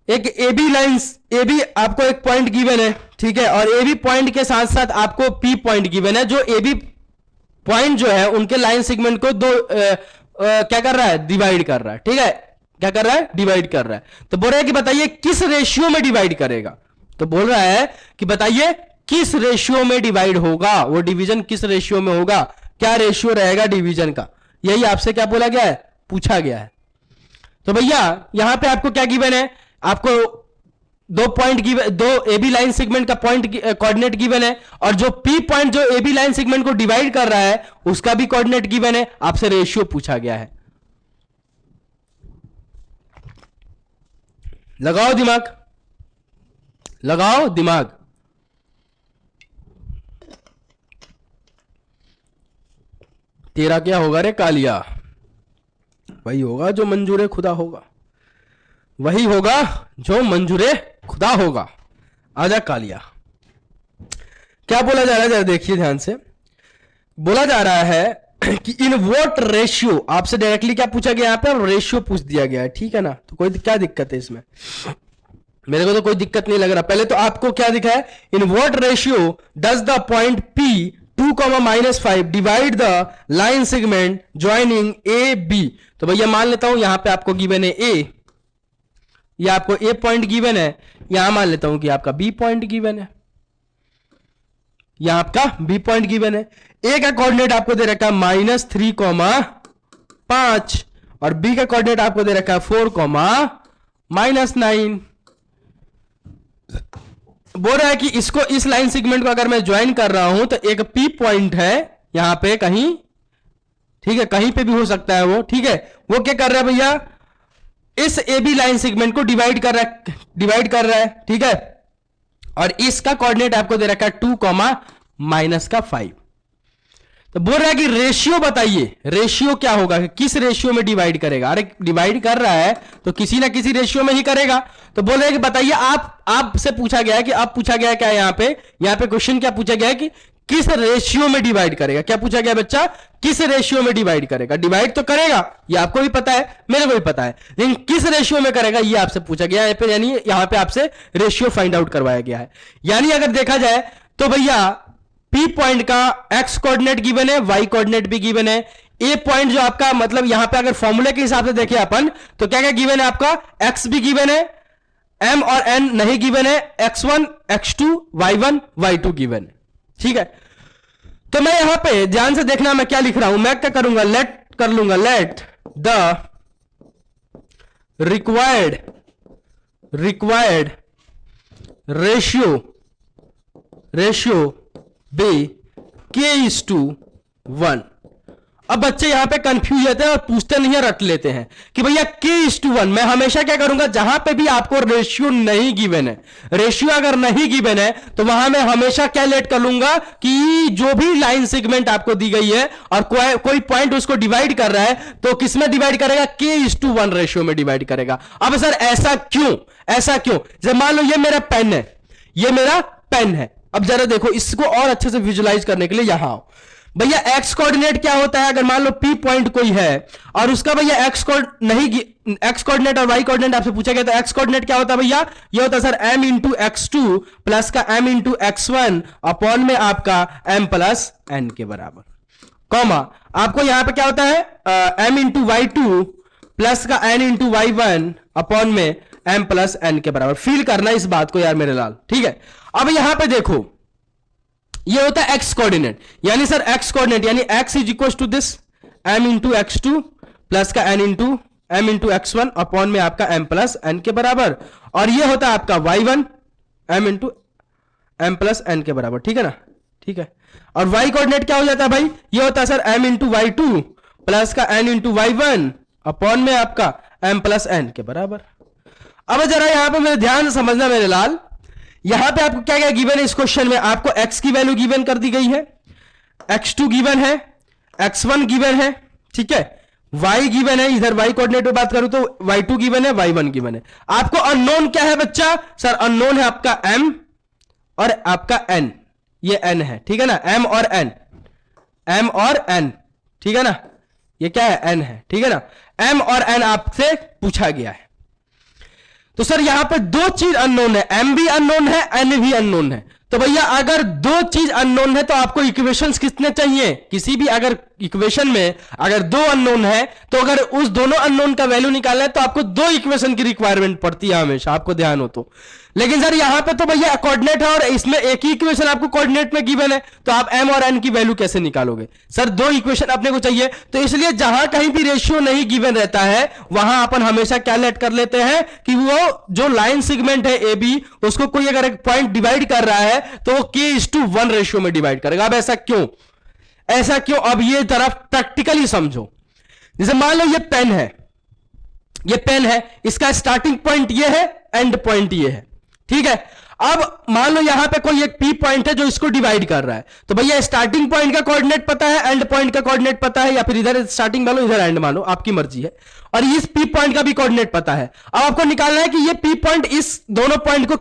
एक AB लाइंस, AB आपको एक पॉइंट गिवन है। ठीक है, और AB पॉइंट के साथ साथ आपको P पॉइंट गिवन है, जो AB पॉइंट जो है उनके लाइन सेगमेंट को क्या कर रहा है, डिवाइड कर रहा है। ठीक है, क्या कर रहा है, डिवाइड कर रहा है। तो बोल रहा है कि बताइए किस रेशियो में डिवाइड करेगा। तो बोल रहा है कि बताइए किस रेशियो में डिवाइड होगा, वो डिवीजन किस रेशियो में होगा, क्या रेशियो रहेगा डिवीजन का, यही आपसे क्या बोला गया है, पूछा गया है। तो भैया यहां पे आपको क्या गिवन है, आपको 2 point given, 2 AB line segment का पॉइंट कोऑर्डिनेट गिवन है, और जो P पॉइंट जो AB लाइन सेगमेंट को डिवाइड कर रहा है उसका भी कोऑर्डिनेट गिवन है। आपसे रेशियो पूछा गया है। लगाओ दिमाग, लगाओ दिमाग। तेरा क्या होगा रे कालिया, वही होगा जो मंजूरे खुदा होगा, वही होगा जो मंजूरे खुदा होगा। आजा कालिया। क्या बोला जा रहा है, जरा देखिए ध्यान से। बोला जा रहा है कि इन व्हाट रेशियो, आपसे डायरेक्टली क्या पूछा गया, यहां पे रेशियो पूछ दिया गया है। ठीक है ना, तो कोई क्या दिक्कत है इसमें, मेरे को तो कोई दिक्कत नहीं लग रहा। पहले तो आपको क्या दिखा है, in what ratio does the point P 2, -5 divide the line segment joining A B। तो भैया मान लेता हूं यहां पे आपको गिवन है A, या आपको A पॉइंट गिवन है, यहां मान लेता हूं कि आपका B पॉइंट गिवन है, यहां आपका B पॉइंट गिवन है। A का कोऑर्डिनेट आपको दे रखा है -3, 5, और B का कोऑर्डिनेट आपको दे रखा है 4, -9। बोल रहा है कि इसको, इस लाइन सेगमेंट को अगर मैं ज्वाइन कर रहा हूं तो एक P पॉइंट है यहां पे कहीं, ठीक है, कहीं पे भी हो सकता है वो। ठीक है, वो क्या कर रहा है भैया, इस AB लाइन सेगमेंट को डिवाइड कर रहा है। ठीक है, और इसका कोऑर्डिनेट आपको दे रखा है 2, -5। तो बोल रहा है कि रेशियो बताइए, रेशियो क्या होगा, किस रेशियो में डिवाइड करेगा। अरे डिवाइड कर रहा है तो किसी ना किसी रेशियो में ही करेगा। तो बोल रहे हैं कि बताइए, आपसे पूछा गया है कि, आप पूछा गया क्या, यहां पे क्वेश्चन क्या पूछा गया है कि किस रेशियो में डिवाइड करेगा। क्या पूछा गया बच्चा, किस रेशियो में डिवाइड करेगा। डिवाइड तो करेगा, ये आपको भी पता है, मेरे को भी पता है, लेकिन किस रेशियो में करेगा ये आपसे पूछा गया है। यानी यहां पे आपसे रेशियो फाइंड आउट करवाया गया है। यानी अगर देखा जाए तो भैया P पॉइंट का x कोऑर्डिनेट गिवन है, y कोऑर्डिनेट भी गिवन है। A पॉइंट जो आपका, मतलब यहां पे अगर फॉर्मूले के हिसाब से देखें अपन तो क्या क्या गिवन है, आपका x भी गिवन है, m और n नहीं गिवन है, x1, x2, y1, y2 given है। ठीक है, तो मैं यहां पे ध्यान से देखना मैं क्या लिख रहा हूं, मैं क्या करूंगा, let the required ratio be K:1। अब बच्चे यहां पे कंफ्यूज होते हैं और पूछते नहीं है, रट लेते हैं कि भैया K:1। मैं हमेशा क्या करूंगा, जहां पे भी आपको रेशियो नहीं गिवन है, रेशियो अगर नहीं गिवन है तो वहां मैं हमेशा क्या लेट कर लूंगा कि जो भी लाइन सेगमेंट आपको दी गई है और कोई पॉइंट उसको डिवाइड कर रहा है तो किसमें डिवाइड करेगा, K:1 रेशियो में डिवाइड करेगा। अब सर ऐसा क्यों, जब मान लो ये मेरा पेन है, अब जरा देखो इसको और अच्छे से विजुलाइज करने के लिए यहां आओ भैया। एक्स कोऑर्डिनेट क्या होता है, अगर मान लो P पॉइंट कोई है और उसका भैया एक्स कोऑर्डिनेट और वाई कोऑर्डिनेट आपसे पूछा गया तो एक्स कोऑर्डिनेट क्या होता है भैया, ये होता है sir m into x2 plus का m इंटू x1 अपॉन में आपका m प्लस n के बराबर, कॉमा आपको यहां पे क्या होता है m इंटू y2 प्लस का n इंटू y1 अपॉन में m प्लस n के बराबर। फील करना इस बात को यार मेरे लाल, ठीक है। अब यहां पे देखो ये होता है एक्स कोऑर्डिनेट, यानी सर एक्स कोऑर्डिनेट यानी x is equal to this m into x two plus का m into x one upon में आपका m प्लस n के बराबर, और ये होता है आपका y1 m into m plus n के बराबर, ठीक है ना, ठीक है। और y कोऑर्डिनेट क्या हो जाता है भाई, ये होता है sir m into y two plus का n into y one upon में आपका m प्लस n के बराबर। अब जरा यहां पे मेरे ध्यान से समझना मेरे लाल, यहां पे आपको क्या क्या गिवन है इस क्वेश्चन में, आपको x की वैल्यू गिवन कर दी गई है, x2 गिवन है, x1 गिवन है, ठीक है, y गिवन है, इधर y कोऑर्डिनेट पे बात करूं तो y2 गिवन है, y1 गिवन है। आपको अननोन क्या है बच्चा, सर अननोन है आपका m और आपका n, ये n है, ठीक है ना, m और n, ठीक है ना, ये क्या है n है, ठीक है ना, m और n आपसे पूछा गया है। तो सर यहां पर दो चीज अननोन है, m भी अननोन है, n भी अननोन है। तो भैया अगर दो चीज अननोन है तो आपको इक्वेशंस कितने चाहिए, किसी भी अगर इक्वेशन में अगर दो अननोन है तो अगर उस दोनों अननोन का वैल्यू निकालना है तो आपको दो इक्वेशन की रिक्वायरमेंट पड़ती है हमेशा, आपको ध्यान हो तो। लेकिन सर यहां पे तो भैया कोऑर्डिनेट है और इसमें एक ही इक्वेशन आपको कोऑर्डिनेट में गिवन है, तो आप m और n की वैल्यू कैसे निकालोगे, सर दो इक्वेशन अपने को चाहिए। तो इसलिए जहां कहीं भी रेशियो नहीं गिवन रहता है वहां अपन हमेशा क्या लेट कर लेते हैं कि वो जो लाइन सेगमेंट है ए बी, उसको कोई अगर एक पॉइंट डिवाइड कर रहा है तो वो k:1 रेशियो में डिवाइड करेगा। अब ऐसा क्यों, ऐसा क्यों, अब ये तरफ प्रैक्टिकली समझो। जैसे मान लो ये पेन है, ये पेन है, इसका स्टार्टिंग पॉइंट ये है, एंड पॉइंट ये है, ठीक है। अब मान लो यहां पे कोई एक पी पॉइंट है जो इसको डिवाइड कर रहा है, तो भैया स्टार्टिंग पॉइंट का कोऑर्डिनेट पता है, एंड पॉइंट का कोऑर्डिनेट पता है, या फिर इधर स्टार्टिंग मान लो इधर एंड मान लो, आपकी मर्जी है। और इस पी पॉइंट का भी कोऑर्डिनेट पता है। अब आपको निकालना है कि ये पी पॉइंट इस दोनों पॉइंट को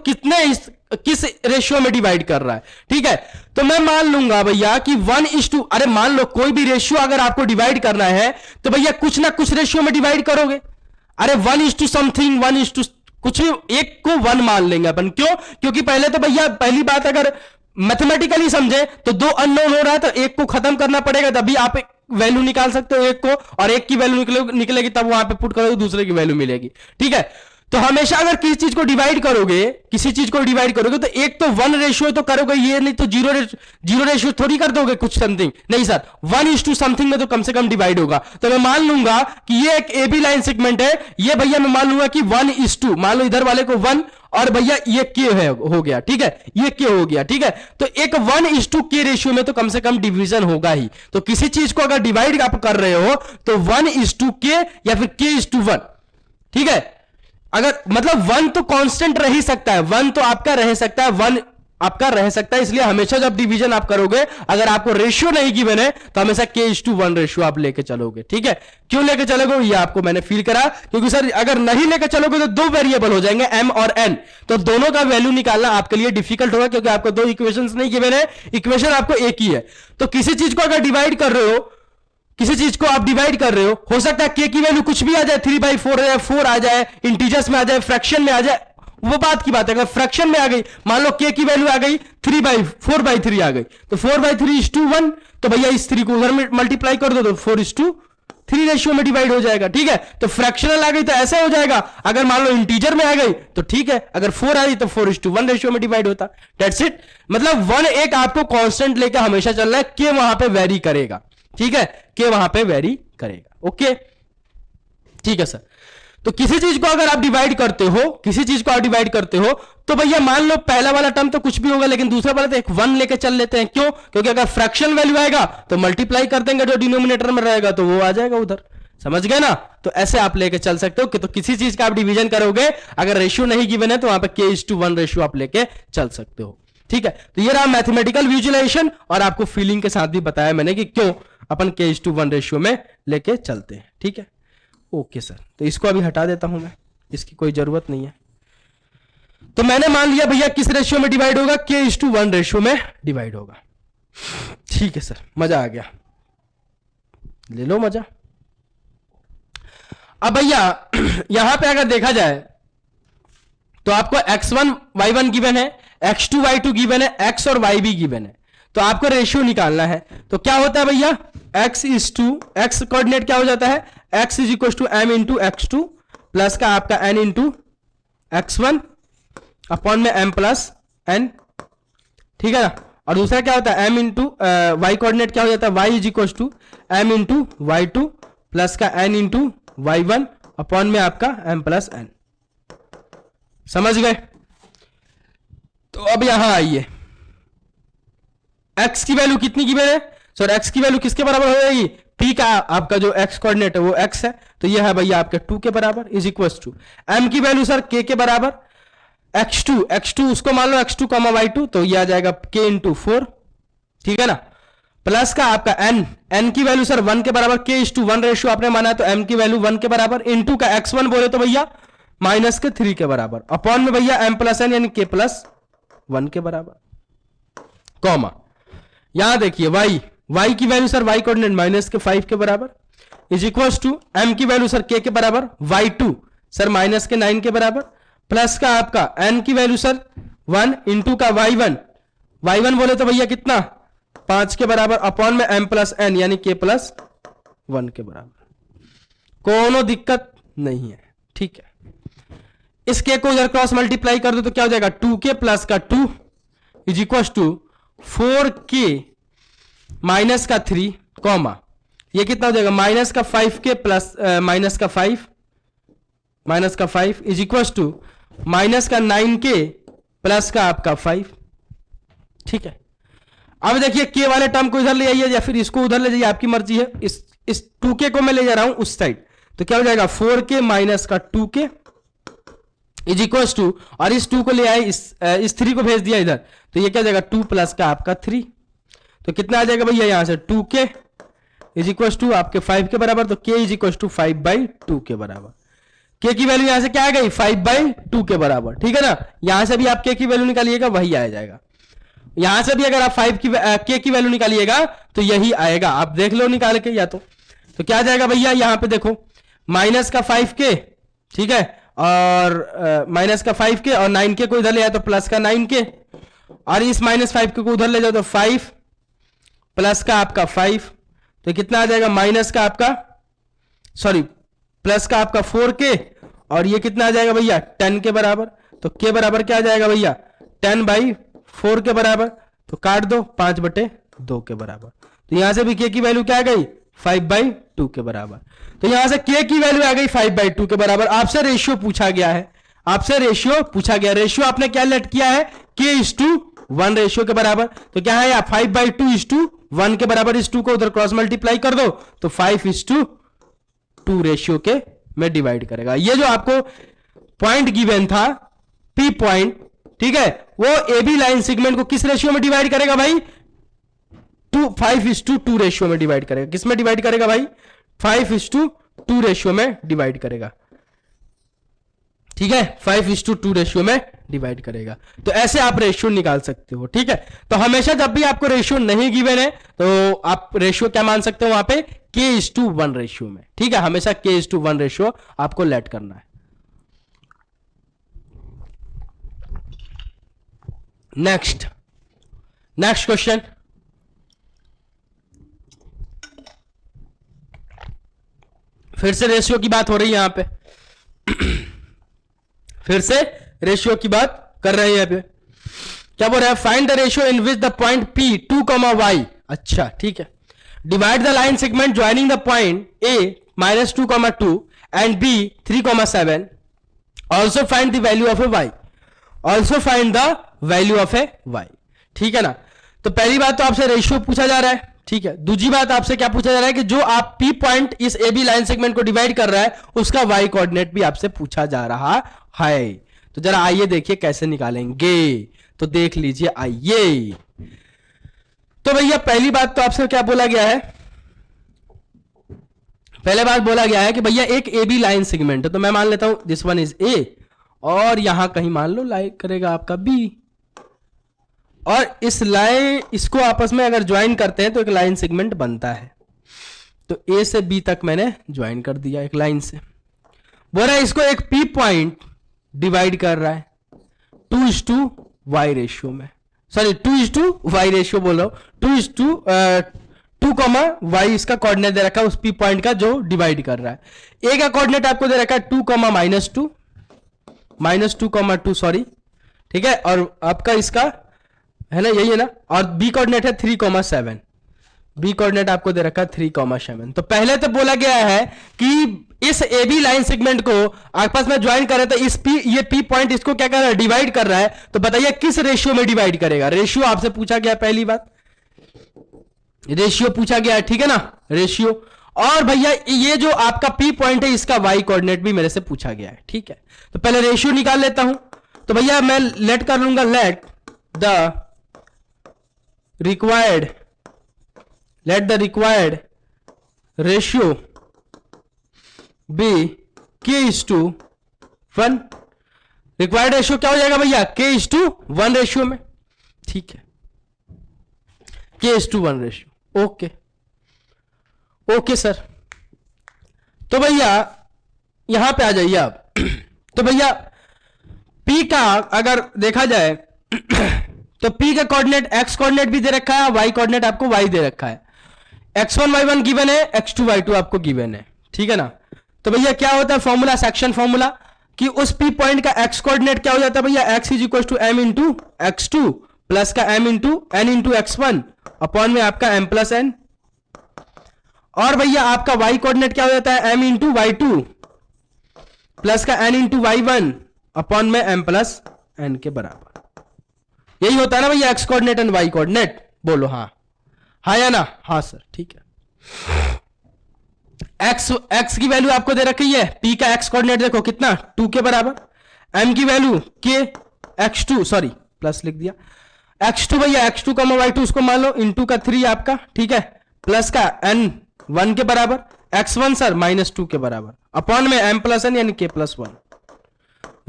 किस रेशियो में डिवाइड कर रहा है, ठीक है। तो मैं मान लूंगा भैया कि 1:2, अरे मान लो कोई भी रेशियो अगर आपको डिवाइड करना है तो भैया कुछ ना कुछ रेशियो में डिवाइड करोगे। अरे 1:something, 1:, कुछ एक को 1 मान लेंगे अपन, क्यों, क्योंकि पहले तो भैया पहली बात अगर मैथमेटिकली समझे तो दो अननोन हो रहा है तो एक को खत्म करना पड़ेगा, तभी आप एक वैल्यू निकाल सकते हो एक को, और एक की वैल्यू निकलेगी तब वहां पे पुट करोगे दूसरे की वैल्यू मिलेगी, ठीक है। तो हमेशा अगर किसी चीज को डिवाइड करोगे, किसी चीज को डिवाइड करोगे तो एक तो 1 रेशियो तो करोगे, ये नहीं तो जीरो रेशियो थोड़ी कर दोगे कुछ समथिंग, नहीं सर 1:2 समथिंग में तो कम से कम डिवाइड होगा। तो मैं मान लूंगा कि ये एक ए बी लाइन सेगमेंट है, ये भैया मैं मान लूंगा कि 1:2, मान लो इधर वाले को 1 और भैया ये के है हो गया, ठीक है, ये के हो गया, ठीक है। तो एक 1:2 के रेशियो में तो कम से कम डिवीजन होगा ही। तो किसी चीज को अगर डिवाइड आप कर रहे हो तो 1:2 के या फिर k:1, ठीक है। अगर मतलब 1 तो कांस्टेंट रह ही सकता है, 1 तो आपका रह सकता है, 1 आपका रह सकता है, इसलिए हमेशा जब डिवीजन आप करोगे अगर आपको रेशियो नहीं गिवन है तो हमेशा k:1 रेशियो आप लेके चलोगे, ठीक है। क्यों लेके चलोगे ये आपको मैंने फील करा, क्योंकि सर अगर नहीं लेके चलोगे तो दो वेरिएबल हो जाएंगे m और n, तो दोनों का वैल्यू निकालना आपके लिए डिफिकल्ट होगा, क्योंकि आपको दो इक्वेशंस नहीं गिवन है, इक्वेशन आपको एक ही है। तो किसी चीज को अगर डिवाइड कर रहे हो, किसी चीज को आप डिवाइड कर रहे हो सकता है के की वैल्यू कुछ भी आ जाए, 3/4 आ जाए, 4 आ जाए, इंटीजर्स में आ जाए, फ्रैक्शन में आ जाए, वो बात की बात है। अगर फ्रैक्शन में आ गई, मान लो के की वैल्यू आ गई 4/3 आ गई, तो 4/3:1, तो भैया इस 3 को उधर में मल्टीप्लाई कर दो तो 4:3 रेशियो में डिवाइड हो जाएगा, ठीक है। तो फ्रैक्शनल आ गई तो ऐसा हो जाएगा, अगर मान लो इंटीजर में आ गई तो ठीक है, अगर 4 आ गई तो 4:1 रेशियो में डिवाइड होता, दैट्स इट। मतलब 1 एक आपको कांस्टेंट लेकर हमेशा चलना है, के वहां पे वेरी करेगा, ठीक है, के वहां पे वेरी करेगा, ओके, ठीक है सर। तो किसी चीज को अगर आप डिवाइड करते हो, किसी चीज को आप डिवाइड करते हो तो भैया मान लो पहला वाला टर्म तो कुछ भी होगा, लेकिन दूसरा वाला तो एक 1 लेके चल लेते हैं, क्यों, क्योंकि अगर फ्रैक्शन वैल्यू आएगा तो मल्टीप्लाई कर देंगे, जो डिनोमिनेटर में रहेगा तो वो आ जाएगा उधर, समझ गए ना। तो ऐसे आप लेके चल सकते हो कि तो किसी चीज का आप डिवीजन करोगे अगर रेशियो नहीं गिवन है तो वहां पे k:1 रेशियो आप लेके चल सकते हो, ठीक है। तो ये रहा मैथमेटिकल विजुअलाइजेशन, और आपको फीलिंग के साथ भी बताया मैंने कि क्यों अपन k:1 रेशियो में लेके चलते हैं, ठीक है, ओके सर। तो इसको अभी हटा देता हूं मैं, इसकी कोई जरूरत नहीं है। तो मैंने मान लिया भैया किस रेशियो में डिवाइड होगा, k:1 रेशियो में डिवाइड होगा, ठीक है सर, मजा आ गया, ले लो मजा। अब भैया यहां पे अगर देखा जाए तो आपको x1 y1 गिवन है, x2 y2 गिवन है, x और y भी गिवन है, तो आपको रेशियो निकालना है। तो क्या होता है भैया, x कोऑर्डिनेट क्या हो जाता है, x = m into x2 plus का आपका n इंटू x1 अपॉन में m प्लस n, ठीक है ना। और दूसरा क्या होता है m इंटू वाई कोऑर्डिनेट क्या हो जाता है y is equal to m into y two plus का n into y one upon में आपका m प्लस n। समझ गए? तो अब यहां आइए, x की वैल्यू कितनी गिवन है सर, x की वैल्यू किसके बराबर हो जाएगी, p का आपका जो x कोऑर्डिनेट है वो x है, तो ये है भैया आपके 2 के बराबर इज इक्वल टू m की वैल्यू सर k के बराबर x2 उसको मान लो x2 कॉमा y2, तो ये आ जाएगा k इंटू 4, ठीक है ना, प्लस का आपका n की वैल्यू सर 1 के बराबर, k इज टू 1 रेशियो आपने माना है तो m की वैल्यू 1 के बराबर, इंटू का x1 बोले तो भैया माइनस के 3 के बराबर, अपॉन में भैया m प्लस n यानी k प्लस 1 के बराबर, कॉमा यहां देखिए y की value sir y coordinate minus के 5 के बराबर इज इक्वल टू m की वैल्यू सर k के बराबर, y2 सर माइनस के 9 के बराबर, प्लस का आपका n की वैल्यू सर 1 इंटू का y1 बोले तो भैया कितना 5 के बराबर, अपॉन में m प्लस n यानी k प्लस 1 के बराबर। कोनो दिक्कत नहीं है, ठीक है। इस k को इधर क्रॉस मल्टीप्लाई कर दो तो क्या हो जाएगा 2k प्लस का 2 is equal to 4k minus का 3 कॉमा ये कितना हो जाएगा माइनस का 5k प्लस माइनस का 5 इज इक्वल टू माइनस का 9k प्लस का आपका 5, ठीक है। अब देखिए k वाले टर्म को इधर ले आइए या फिर इसको उधर ले जाइए, आपकी मर्जी है। इस 2k को मैं ले जा रहा हूं उस साइड, तो क्या हो जाएगा 4k माइनस का 2k इज इक्वल टू, और इस 2 को ले आए इस 3 को भेज दिया इधर, तो ये क्या हो जाएगा 2 प्लस का आपका 3, तो कितना आ जाएगा भैया यहां से 2k इज इक्वल टू आपके 5 के बराबर, तो k इज इक्वल टू 5/2 के बराबर। k की वैल्यू यहां से क्या आ गई 5/2 के बराबर, ठीक है ना। यहां से भी आप k की वैल्यू निकालिएगा वही आ जाएगा, यहां से भी अगर आप k की वैल्यू निकालिएगा तो यही आएगा, आप देख लो निकाल के या तो क्या आ जाएगा भैया यहां पे देखो माइनस का 5k, ठीक है, और माइनस का 5k और 9k को इधर ले आए तो प्लस का 9k, और इस माइनस 5k को उधर ले जाओ तो 5 प्लस का आपका 5, तो कितना आ जाएगा माइनस का आपका प्लस का आपका 4k, और ये कितना आ जाएगा भैया 10 के बराबर, तो k बराबर क्या आ जाएगा भैया 10/4 के बराबर, तो काट दो 5/2 के बराबर, तो यहां से भी k की वैल्यू क्या आ गई 5/2 के बराबर, तो यहां से k की वैल्यू आ गई 5/2 के बराबर। आपसे रेशियो पूछा गया है, रेशियो आपने क्या लेट किया है k:1 रेशियो के बराबर, तो क्या है 5/2:1 के बराबर, इस 2 को उधर क्रॉस मल्टीप्लाई कर दो तो 5:2 रेशियो के में डिवाइड करेगा। ये जो आपको पॉइंट गिवन था P पॉइंट, ठीक है, वो AB लाइन सेगमेंट को किस रेशियो में डिवाइड करेगा भाई 5:2 रेशियो में डिवाइड करेगा। किस में डिवाइड करेगा भाई 5:2 रेशियो में डिवाइड करेगा, ठीक है, 5:2 रेशियो में डिवाइड करेगा। तो ऐसे आप रेशियो निकाल सकते हो, ठीक है। तो हमेशा जब भी आपको रेशियो नहीं गिवन है तो आप रेशियो क्या मान सकते हो वहां पे k:1 रेशियो में, ठीक है, हमेशा k:1 रेशियो आपको लेट करना है। नेक्स्ट क्वेश्चन, फिर से रेशियो की बात हो रही है यहां पे फिर से रेशियो की बात कर रहे हैं यहां पे। क्या बोल रहा है find the ratio in which the point P 2, y, अच्छा ठीक है, divide the line segment joining the point A -2, and B 3, 7, also find the value of A y, ठीक है ना। तो पहली बात तो आपसे रेशियो पूछा जा रहा है, ठीक है। दूसरी बात आपसे क्या पूछा जा रहा है कि जो आप P पॉइंट इस AB लाइन सेगमेंट को डिवाइड कर रहा है उसका y कोऑर्डिनेट भी आपसे पूछा जा रहा है। तो जरा आइए देखिए कैसे निकालेंगे, तो देख लीजिए आइए। तो भैया पहली बात तो आपसे क्या बोला गया है, पहले बात बोला गया है कि भैया एक AB लाइन सेगमेंट है, तो मैं मान लेता हूं दिस वन इज A, और यहां कहीं मान लो लाइन करेगा आपका B, और इस लाइन इसको आपस में अगर ज्वाइन करते हैं तो एक लाइन सेगमेंट बनता है। तो A से B तक मैंने ज्वाइन कर दिया एक लाइन से। बोल रहा है इसको एक P पॉइंट डिवाइड कर रहा है 2:y रेशियो में, सॉरी 2:y रेशियो बोल रहा हूं, 2:2, y इसका कोऑर्डिनेट दे रखा है उस P पॉइंट का जो डिवाइड कर रहा है। A का कोऑर्डिनेट आपको दे रखा है 2, -2, सॉरी, ठीक है, और आपका इसका है ना, यही है ना। और बी कोऑर्डिनेट है 3,7, बी कोऑर्डिनेट आपको दे रखा है 3,7। तो पहले तो बोला गया है कि इस ए बी लाइन सेगमेंट को आपस में ज्वाइन करे तो इस पी, ये पी पॉइंट इसको क्या कर रहा है, डिवाइड कर रहा है। तो बताइए किस रेशियो में डिवाइड करेगा। रेशियो आपसे पूछा गया, पहली बात रेशियो पूछा गया है, ठीक है ना, रेशियो। और भैया ये जो आपका पी पॉइंट है इसका वाई कोऑर्डिनेट भी मेरे से पूछा गया है, ठीक है। तो पहले रेशियो निकाल लेता हूं। तो भैया मैं लेट कर लूंगा, let the required ratio be k:1। Required ratio क्या हो जाएगा भैया, k:1 रेशियो में, ठीक है, k:1 ratio. Okay okay sir. तो भैया यहां पे आ जाइए आप। तो भैया P का अगर देखा जाए तो P का कोऑर्डिनेट x कोऑर्डिनेट भी दे रखा है, y कोऑर्डिनेट आपको y दे रखा है। x1 y1 गिवन है, x2 y2 आपको गिवन है, ठीक है ना। तो भैया क्या होता है फॉर्मूला, सेक्शन फॉर्मूला, कि उस P पॉइंट का x कोऑर्डिनेट क्या हो जाता है भैया, x is equal to m into x2 plus का m इंटू n इंटू x1 अपॉन में आपका m प्लस n। और भैया आपका y कोऑर्डिनेट क्या हो जाता है, m इंटू y2 प्लस का n इंटू y1 अपॉन में m प्लस n के बराबर। यही होता है ना भैया x coordinate and y coordinate. बोलो हाँ, हाँ या ना, हाँ सर, ठीक है। x की वैल्यू आपको दे रखी है, p का x कोऑर्डिनेट देखो कितना 2 के बराबर, m की value k x2 sorry plus लिख दिया, x2 भैया x2 का y2 उसको मान लो इंटू का 3 आपका, ठीक है, प्लस का n 1 के बराबर, x1 सर -2 के बराबर अपॉन में m प्लस n यानी k plus 1।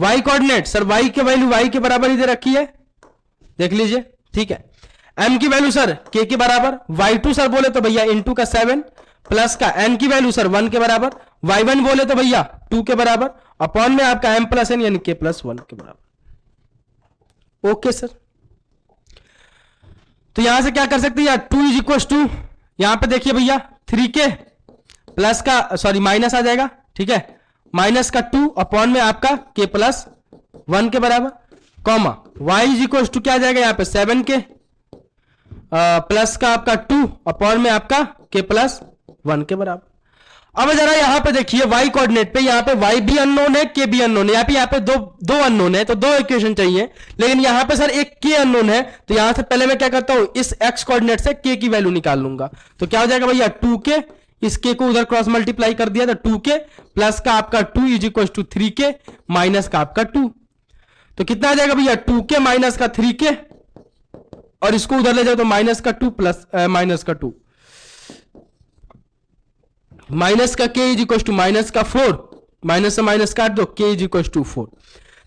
y coordinate sir y की वैल्यू y के बराबर ही दे रखी है, देख लीजिए, ठीक है। m की वैल्यू सर k के बराबर, y2 सर बोले तो भैया इंटू का 7 प्लस का n की वैल्यू सर 1 के बराबर, y1 बोले तो भैया 2 के बराबर अपॉन में आपका m प्लस n यानी k प्लस 1 के बराबर। Okay sir. तो यहां से क्या कर सकते हैं, 2 इज इक्वल टू, यहां पे देखिए भैया 3k प्लस का सॉरी माइनस आ जाएगा, ठीक है, माइनस का 2 अपॉन में आपका k प्लस 1 के बराबर, comma y is equal to क्या आ जाएगा यहाँ पे 7k प्लस का आपका 2 अपॉन में आपका k प्लस 1 के बराबर। अब जरा यहां पे देखिए y कोऑर्डिनेट पे, यहाँ पे y भी अननोन है, k भी अननोन है, यहाँ पे दो अननोन है, तो दो इक्वेशन चाहिए, लेकिन यहाँ पे सर एक k अननोन है। तो यहां से पहले मैं क्या करता हूं, इस x कोऑर्डिनेट से k की वैल्यू निकाल लूंगा। तो क्या हो जाएगा भैया 2k, इस k को उधर क्रॉस मल्टीप्लाई कर दिया तो 2k प्लस का आपका 2 is equal to 3k minus का आपका 2। तो कितना आ जाएगा भैया 2k माइनस का 3k, और इसको उधर ले जाओ तो माइनस का 2 प्लस माइनस का 2, माइनस का k is equal to minus का 4, माइनस से माइनस काट दो, k इज इक्वल टू 4।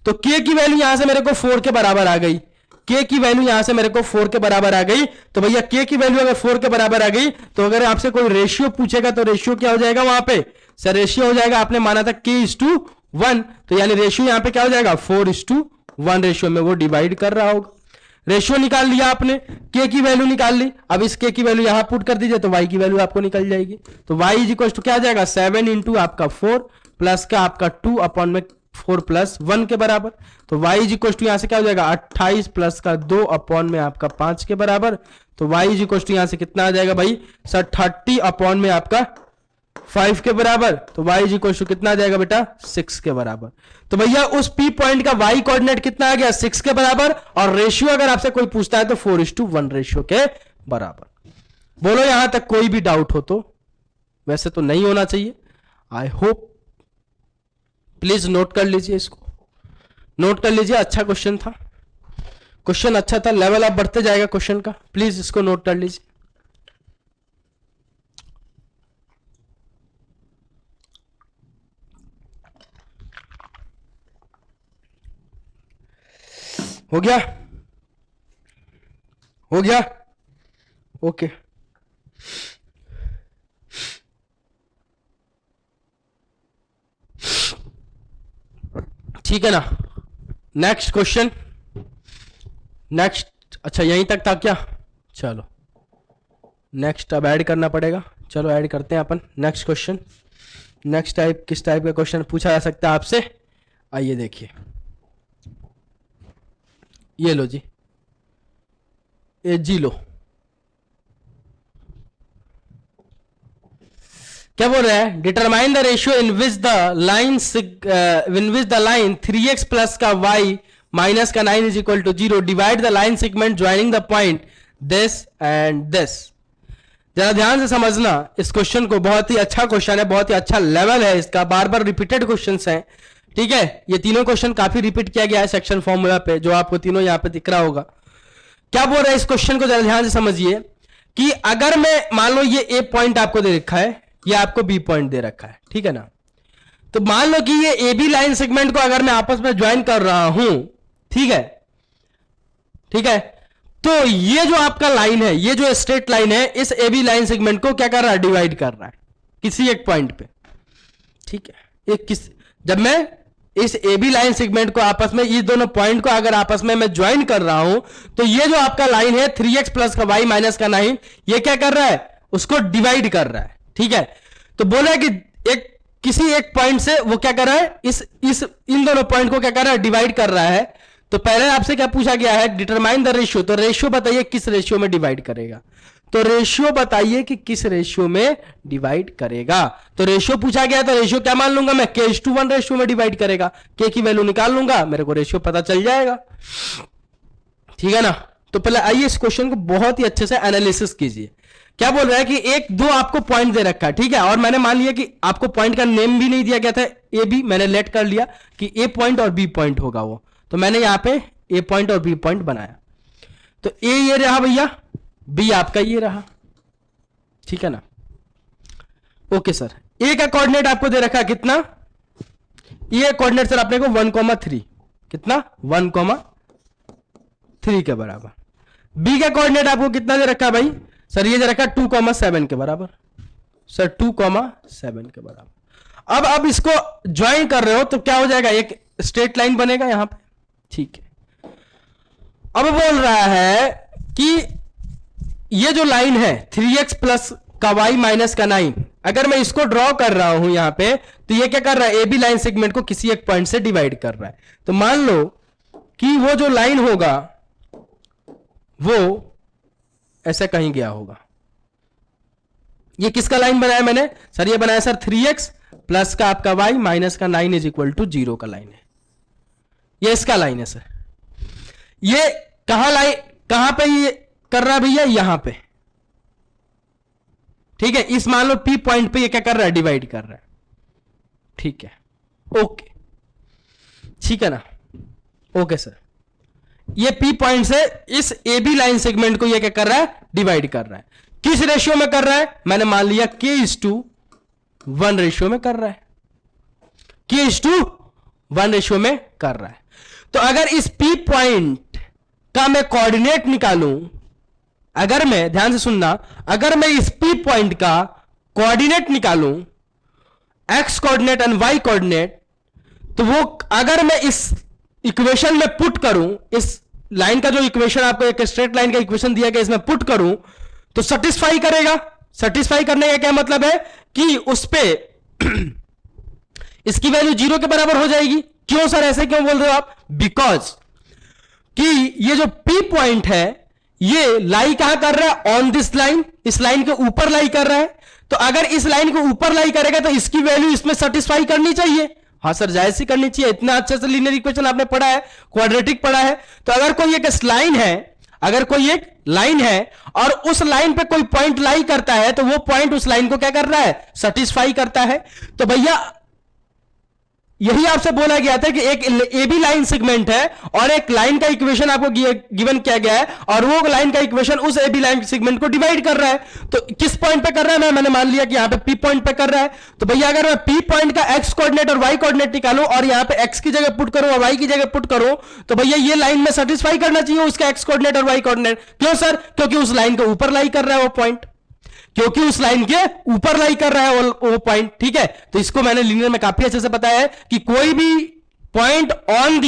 तो k की वैल्यू यहां से मेरे को 4 के बराबर आ गई, k की वैल्यू यहां से मेरे को 4 के बराबर आ गई। तो भैया k की वैल्यू अगर 4 के बराबर आ गई तो अगर आपसे कोई रेशियो पूछेगा तो रेशियो क्या हो जाएगा वहां पे, सर रेशियो हो जाएगा, आपने माना था k:1, तो यानी रेशियो यहां पे क्या हो जाएगा 4:1 रेशियो में वो डिवाइड कर रहा होगा। रेशियो निकाल लिया आपने, k की वैल्यू निकाल ली, अब इस k की वैल्यू यहां पुट कर दीजिए तो y की वैल्यू आपको निकल जाएगी। तो y इज इक्वल टू क्या आ जाएगा 7 इंटू आपका 4 प्लस का आपका 2 अपॉन में 4 प्लस 1 के बराबर। तो y इज इक्वल टू यहां से क्या हो जाएगा 28 प्लस का 2 अपॉन में आपका 5 के बराबर। तो y इज इक्वल टू यहां से कितना आ जाएगा भाई सर 30 अपॉन में आपका 5 के बराबर। तो y इज इक्वल टू कितना आ जाएगा बेटा 6 के बराबर। तो भैया उस P पॉइंट का y कोऑर्डिनेट कितना आ गया 6 के बराबर, और रेशियो अगर आपसे कोई पूछता है तो 4:1 रेशियो के बराबर। बोलो यहां तक कोई भी डाउट हो तो, वैसे तो नहीं होना चाहिए, आई होप, प्लीज नोट कर लीजिए, इसको नोट कर लीजिए, अच्छा क्वेश्चन था, क्वेश्चन अच्छा था, लेवल अप बढ़ते जाएगा क्वेश्चन का, प्लीज इसको नोट कर लीजिए। हो गया, हो गया, ओके। ठीक है ना, नेक्स्ट क्वेश्चन, नेक्स्ट, अच्छा यहीं तक था क्या, चलो नेक्स्ट अब ऐड करना पड़ेगा, चलो ऐड करते हैं अपन नेक्स्ट क्वेश्चन। नेक्स्ट टाइप किस टाइप का क्वेश्चन पूछा जा सकता है आपसे, आइए देखिए, ये लो जी, जी लो, क्या बोल रहा है, determine the ratio in which the line 3x plus का y माइनस का 9 is equal to 0, divide the line segment joining the point this and this. जरा ध्यान से समझना इस क्वेश्चन को, बहुत ही अच्छा क्वेश्चन है, बहुत ही अच्छा लेवल है इसका, बार बार रिपीटेड क्वेश्चंस हैं, ठीक है। ये तीनों क्वेश्चन काफी रिपीट किया गया है सेक्शन फॉर्मूला पे, जो आपको तीनों यहां पे दिख रहा होगा। क्या बोल रहा है इस क्वेश्चन को, जरा ध्यान से समझिए कि अगर मैं मान लो ये ए पॉइंट आपको दे रखा है, ये आपको बी पॉइंट दे रखा है, ठीक है ना। तो मान लो कि ये ए बी लाइन सेगमेंट को अगर मैं आपस में ज्वाइन कर रहा हूं, ठीक है, ठीक है, तो ये जो आपका लाइन है, ये जो स्ट्रेट लाइन है, इस ए बी लाइन सेगमेंट को क्या कर रहा है, डिवाइड कर रहा है किसी एक पॉइंट पे, ठीक है। जब मैं इस ए बी लाइन सेगमेंट को आपस में, ये दोनों पॉइंट को अगर आपस में मैं ज्वाइन कर रहा हूं, तो ये जो आपका लाइन है 3x प्लस का y माइनस का 9, ये क्या कर रहा है, उसको डिवाइड कर रहा है, ठीक है। तो बोला है कि किसी एक पॉइंट से वो क्या कर रहा है, इन दोनों पॉइंट को क्या कर रहा है, डिवाइड कर रहा है। तो पहले आपसे क्या पूछा गया है, डिटरमाइन द रेशियो, तो रेशियो बताइए किस रेशियो में डिवाइड करेगा, तो रेशियो बताइए कि किस रेशियो में डिवाइड करेगा। तो रेशियो पूछा गया, तो रेशियो क्या मान लूंगा मैं, k:1 रेशियो में डिवाइड करेगा, k की वैल्यू निकाल लूंगा, मेरे को रेशियो पता चल जाएगा, ठीक है ना। तो पहले आइए इस क्वेश्चन को बहुत ही अच्छे से एनालिसिस कीजिए। क्या बोल रहा है कि एक दो आपको पॉइंट दे रखा है, ठीक है, और मैंने मान लिया कि आपको पॉइंट का नेम भी नहीं दिया गया था, ए बी, मैंने लेट कर लिया कि ए पॉइंट और बी पॉइंट होगा वो, तो मैंने यहां पे ए पॉइंट और बी पॉइंट बनाया। तो ए ये रहा भैया, बी आपका ये रहा, ठीक है ना। ओके सर, ए का कोऑर्डिनेट आपको दे रखा है कितना, ये कोऑर्डिनेट सर अपने को 1,3, कितना 1,3 के बराबर। बी का कोऑर्डिनेट आपको कितना दे रखा है भाई, सर ये दे रखा 2,7 के बराबर, सर 2,7 के बराबर। अब इसको ज्वाइन कर रहे हो तो क्या हो जाएगा, एक स्ट्रेट लाइन बनेगा यहां पे, ठीक है। अब बोल रहा है कि ये जो लाइन है 3x प्लस का y माइनस का 9, अगर मैं इसको ड्रॉ कर रहा हूं यहां पे, तो ये क्या कर रहा है, ए बी लाइन सेगमेंट को किसी एक पॉइंट से डिवाइड कर रहा है। तो मान लो कि वो जो लाइन होगा वो ऐसा कहीं गया होगा। ये किसका लाइन बनाया मैंने, सर ये बनाया सर 3x प्लस का आपका y माइनस का 9 इज इक्वल टू 0 का लाइन है, ये इसका लाइन है सर। ये कहां पे ये कर रहा है भैया, यहां पे, ठीक है। इस मान लो P पॉइंट पे ये क्या कर रहा है, डिवाइड कर रहा है, ठीक है, ओके, ठीक है ना। ओके सर, ये P पॉइंट से इस ए बी लाइन सेगमेंट को ये क्या कर रहा है, डिवाइड कर रहा है। किस रेशियो में कर रहा है, मैंने मान लिया k:1 रेशियो में कर रहा है, k:1 रेशियो में कर रहा है। तो अगर इस P पॉइंट का मैं कोऑर्डिनेट निकालूं, अगर मैं, ध्यान से सुनना, अगर मैं इस P पॉइंट का कोऑर्डिनेट निकालूं, x coordinate and y coordinate, तो वो अगर मैं इस इक्वेशन में पुट करूं, इस लाइन का जो इक्वेशन आपको एक स्ट्रेट लाइन का इक्वेशन दिया गया, इसमें पुट करूं तो सेटिस्फाई करेगा। सेटिस्फाई करने का क्या मतलब है कि उस पे इसकी वैल्यू 0 के बराबर हो जाएगी। क्यों सर, ऐसे क्यों बोल रहे हो आप, बिकॉज कि ये जो P पॉइंट है ये लाई कहां कर रहा है, ऑन दिस लाइन, इस लाइन के ऊपर लाई कर रहा है। तो अगर इस लाइन के ऊपर लाई करेगा तो इसकी वैल्यू इसमें सेटिस्फाई करनी चाहिए। हाँ सर, जायज सी करनी चाहिए, इतना अच्छे से लीनियर इक्वेशन आपने पढ़ा है, क्वाड्रेटिक पढ़ा है। तो अगर कोई एक लाइन है, अगर कोई एक लाइन है और उस लाइन पे कोई पॉइंट लाई करता है, तो वो पॉइंट उस लाइन को क्या कर रहा है, सेटिस्फाई करता है। तो भैया यही आपसे बोला गया था कि एक ए बी लाइन सेगमेंट है और एक लाइन का इक्वेशन आपको गिवन किया गया है, और वो लाइन का इक्वेशन उस ए बी लाइन सेगमेंट को डिवाइड कर रहा है। तो किस पॉइंट पे कर रहा है, मैंने मान लिया कि यहां पे P पॉइंट पे कर रहा है। तो भैया अगर मैं P पॉइंट का x कोऑर्डिनेट और y कोऑर्डिनेट निकालूं और यहां पे x की जगह पुट करूं और y की जगह पुट करूं, तो भैया ये लाइन में सेटिस्फाई करना चाहिए उसका x कोऑर्डिनेट और y कोऑर्डिनेट। क्यों सर, क्योंकि उस लाइन के ऊपर लाई कर रहा है वो पॉइंट, क्योंकि उस लाइन के ऊपर लाई कर रहा है वो पॉइंट, ठीक है। तो इसको मैंने लीनियर में काफी अच्छे से बताया है कि कोई भी पॉइंट ऑन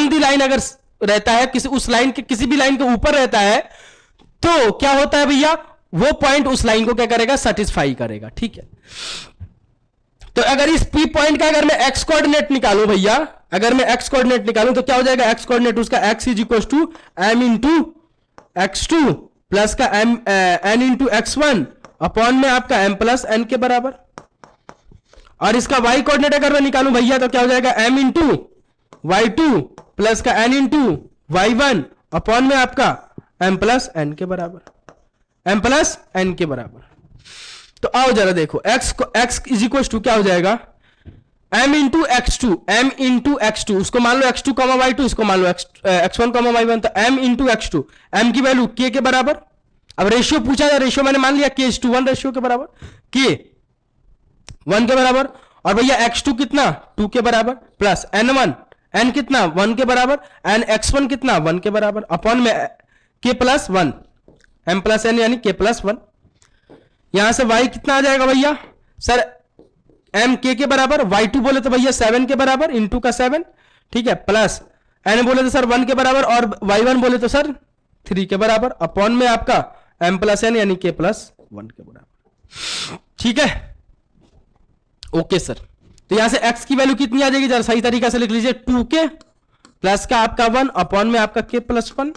दी लाइन अगर रहता है, किसी उस लाइन के किसी भी लाइन के ऊपर रहता है, तो क्या होता है भैया, वो पॉइंट उस लाइन को क्या करेगा, सेटिस्फाई करेगा, ठीक है। तो अगर इस P पॉइंट का अगर मैं x कोऑर्डिनेट निकालूं भैया, अगर मैं x कोऑर्डिनेट निकालूं तो क्या हो जाएगा, x कोऑर्डिनेट उसका x is equal to m into x2 plus का m n into x1 upon में आपका m प्लस n के बराबर। और इसका y कोऑर्डिनेट अगर मैं निकालूं भैया तो क्या हो जाएगा m इंटू y2 प्लस का n इंटू y1 अपॉन में आपका m प्लस n के बराबर, m प्लस n के बराबर। तो आओ जरा देखो x इज इक्वल टू क्या हो जाएगा m इंटू x2 उसको मान लो x2 कॉमा y2, इसको मान लो x1 कॉमा y1, तो m इंटू x2, m की वैल्यू k के बराबर। अब रेशियो पूछा जाए, रेशियो मैंने मान लिया k:1 रेशियो के बराबर, k 1 के बराबर। और भैया x2 कितना 2 के बराबर प्लस n1 n कितना 1 के बराबर, n x1 कितना 1 के बराबर अपॉन में k plus 1 m plus n यानी k प्लस 1। यहां से y कितना आ जाएगा भैया सर m k के बराबर, y2 बोले तो भैया 7 के बराबर इंटू का 7, ठीक है, प्लस n बोले तो सर 1 के बराबर और y1 बोले तो सर 3 के बराबर अपॉन में आपका m प्लस n यानी k प्लस 1 के बराबर। ठीक है, ओके सर। तो यहां से x की वैल्यू कितनी आ जाएगी, जरा सही तरीका से लिख लीजिए 2k प्लस का आपका 1 अपॉन में आपका k प्लस 1,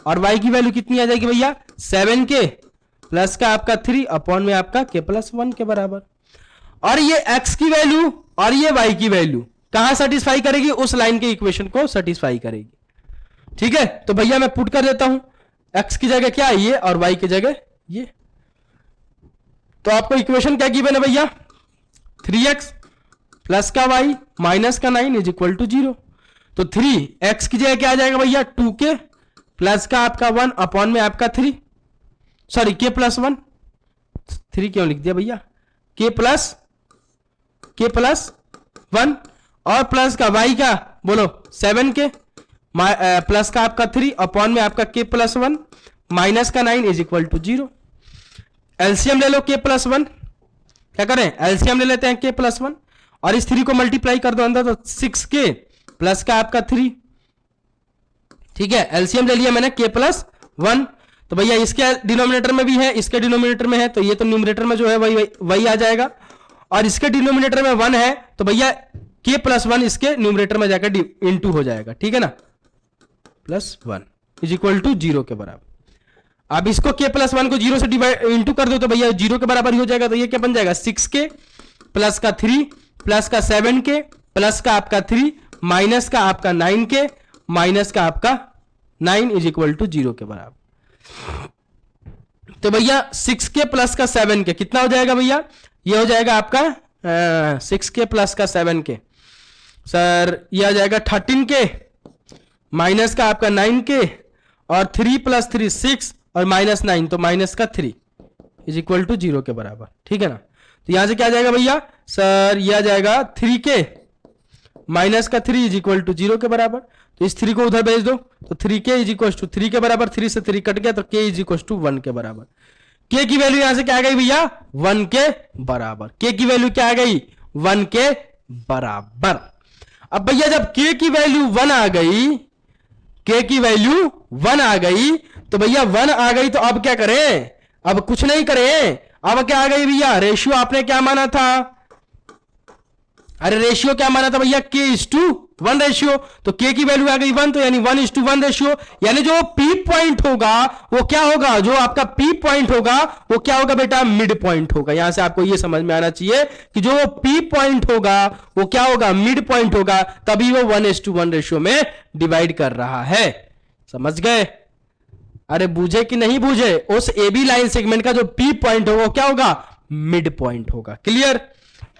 और y की वैल्यू कितनी आ जाएगी भैया 7k प्लस का आपका 3 अपॉन में आपका k प्लस 1 के बराबर। और ये x की वैल्यू और ये y की वैल्यू कहां सेटिस्फाई करेगी, उस लाइन के इक्वेशन को सेटिस्फाई करेगी। ठीक है, तो भैया मैं पुट कर देता हूं x की जगह क्या है ये और y की जगह ये। तो आपको इक्वेशन क्या गिवन है भैया 3x प्लस का y माइनस का 9 इज इक्वल टू 0। तो 3x की जगह क्या आ जाएगा भैया 2k प्लस का आपका 1 अपॉन में आपका 3, सॉरी k प्लस 1, 3 क्यों लिख दिया भैया, k प्लस 1 और प्लस का y का बोलो 7k प्लस का आपका 3 अपॉन में आपका k प्लस 1 माइनस का 9 इज इक्वल टू 0। एलसीएम ले लो k प्लस 1, क्या करें एलसीएम ले लेते हैं k प्लस 1 और इस 3 को मल्टीप्लाई कर दो अंदर, तो 6k प्लस का आपका 3, ठीक है, एलसीएम ले लिया मैंने k प्लस 1। तो भैया इसके डिनोमिनेटर में भी है, इसके डिनोमिनेटर में है, तो ये तो न्यूमरेटर में जो है वही आ जाएगा, और इसके डिनोमिनेटर में 1 है तो भैया k प्लस 1 इसके न्यूमरेटर में जाकर इंटू हो जाएगा, ठीक है ना, प्लस 1 इज इक्वल टू 0 के बराबर। अब इसको k प्लस 1 को 0 से डिवाइड इंटू कर दो तो भैया 0 के बराबर ही हो जाएगा। तो ये क्या बन जाएगा 6k प्लस का 3 प्लस का 7k प्लस का आपका 3 माइनस का आपका 9k माइनस का आपका 9 इज इक्वल टू 0 के बराबर। तो भैया 6k प्लस का 7k कितना हो जाएगा भैया, ये हो जाएगा आपका 6k प्लस का 7k सर ये आ जाएगा 13k माइनस का आपका 9k और 3 प्लस 3 6 और माइनस 9 तो माइनस का 3 इज इक्वल टू 0 के बराबर, ठीक है ना। तो यहां से क्या आ जाएगा भैया सर ये आ जाएगा 3k माइनस का 3 इज इक्वल टू 0 के बराबर। तो इस 3 को उधर भेज दो तो 3k इज इक्वल टू 3 के बराबर, 3 से 3 कट गया तो k इज इक्वल टू 1 के बराबर। k की वैल्यू यहां से क्या आ गई भैया 1 के बराबर, k की वैल्यू क्या आ गई 1 के बराबर। अब भैया जब k की वैल्यू 1 आ गई, k की वैल्यू 1 आ गई तो भैया 1 आ गई तो अब क्या करें, अब कुछ नहीं करें, अब क्या आ गई भैया रेशियो आपने क्या माना था, अरे रेशियो क्या माना था भैया k:1 रेशियो, तो k की वैल्यू आ गई 1 तो यानी 1:1 रेशियो, यानी जो p पॉइंट होगा वो क्या होगा, जो आपका p पॉइंट होगा वो क्या होगा बेटा मिड पॉइंट होगा। यहां से आपको ये समझ में आना चाहिए कि जो p पॉइंट होगा वो क्या होगा मिड पॉइंट होगा, तभी वो 1:1 रेशियो में डिवाइड कर रहा है। समझ गए, अरे बूझे कि नहीं बूझे, उस AB लाइन सेगमेंट का जो p पॉइंट होगा वो क्या होगा मिड पॉइंट होगा। क्लियर।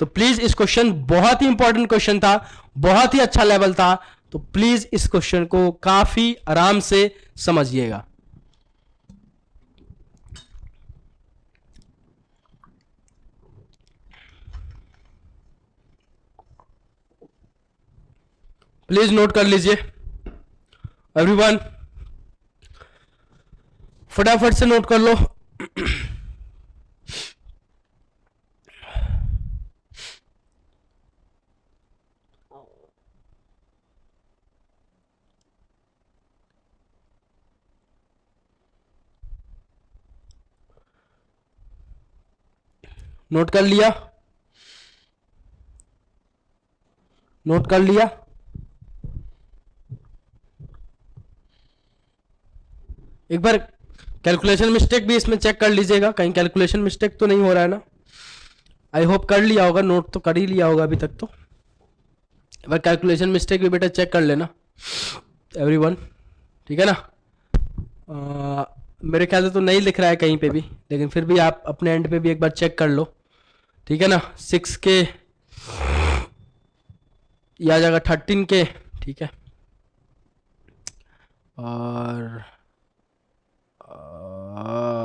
तो प्लीज इस क्वेश्चन बहुत ही इंपॉर्टेंट क्वेश्चन था, बहुत ही अच्छा लेवल था, तो प्लीज इस क्वेश्चन को काफी आराम से समझिएगा। प्लीज नोट कर लीजिए एवरीवन, फटाफट से नोट कर लो। नोट कर लिया, नोट कर लिया। एक बार कैलकुलेशन मिस्टेक भी इसमें चेक कर लीजिएगा, कहीं कैलकुलेशन मिस्टेक तो नहीं हो रहा है ना। आई होप कर लिया होगा, नोट तो कर ही लिया होगा अभी तक तो। अगर कैलकुलेशन मिस्टेक भी बेटा चेक कर लेना एवरीवन, ठीक है ना। मेरे ख्याल से तो नहीं लिख रहा है कहीं पे भी, लेकिन फिर भी आप अपने एंड पे भी एक बार चेक कर लो, ठीक है ना। 6 के या जाएगा 13 के, ठीक है। और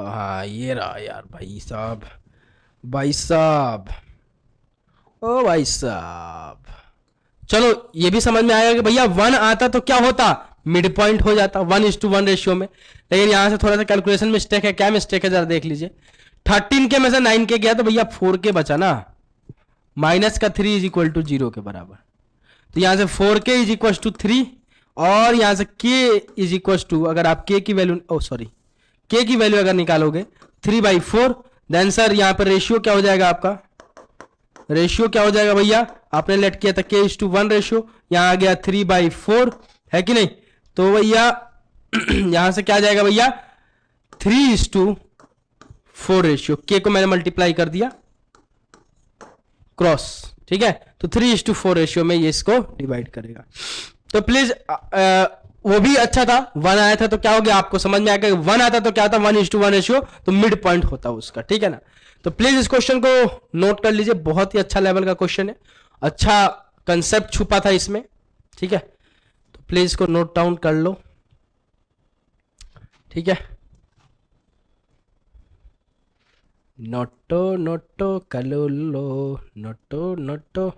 हाँ ये रहा यार भाई साहब, भाई साहब, ओ भाई साहब, चलो ये भी समझ में आएगा कि भैया 1 आता तो क्या होता, मिड पॉइंट हो जाता 1:1 रेशियो में। लेकिन यहां से थोड़ा सा कैलकुलेशन मिस्टेक है। क्या मिस्टेक है जरा देख लीजिए। 13 के में से 9 के गया तो भैया 4 के बचा ना, माइनस का 3 = 0 के बराबर। तो यहां से 4k = 3 और यहां से k = अगर आप k की वैल्यू k की वैल्यू अगर निकालोगे 3/4, देन सर यहां पर रेशियो क्या हो जाएगा आपका, रेशियो क्या हो जाएगा भैया, आपने लेट किया था k:1 रेशियो, यहां आ गया 3/4, है कि नहीं। तो भैया यहां से क्या आ जाएगा भैया 3:4 रेशियो, k को मैंने मल्टीप्लाई कर दिया क्रॉस, ठीक है। तो 3:4 रेशियो में ये इसको डिवाइड करेगा। तो प्लीज वो भी अच्छा था, 1 आया था तो क्या हो गया, आपको समझ में आएगा 1 आता तो क्या था 1:1 रेशियो, तो मिड पॉइंट होता उसका, ठीक है ना। तो प्लीज इस क्वेश्चन को नोट कर लीजिए, बहुत ही अच्छा लेवल का क्वेश्चन है, अच्छा कंसेप्ट छुपा था इसमें, ठीक है। तो प्लीज इसको नोट डाउन कर लो, ठीक है। नोटो नोटो कलो लो, नोटो नोटो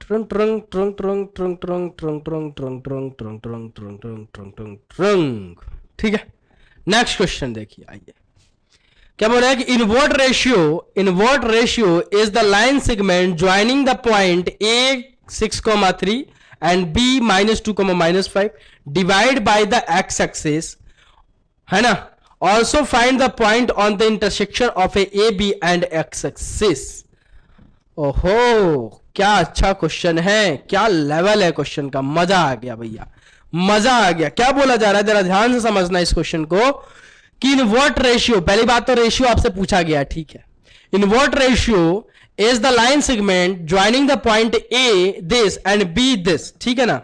ट्रंग ट्रंग ट्रंग ट्रंग ट्रंग ट्रंग ट्रंग ट्रंग ट्रंग ट्रंग ट्रंग ट्रंग ट्रंग ट्रंग ट्रंग ट्रंग ट्रंग, ठीक है। नेक्स्ट क्वेश्चन देखिए, आइए क्या बोल रहा है कि in what ratio is the line segment joining the point A 6,3 and B -2,-5 divide by the x axis, है ना। Also find the point on the intersection of A B and x axis. ओहो क्या अच्छा question है, क्या level है question का, मजा आ गया भैया, मजा आ गया। क्या बोला जा रहा है जरा ध्यान से समझना इस क्वेश्चन को कि इन व्हाट रेशियो, पहली बात तो रेशियो आपसे पूछा गया, ठीक है। In what ratio is the line segment joining the point A this and B this, ठीक है ना।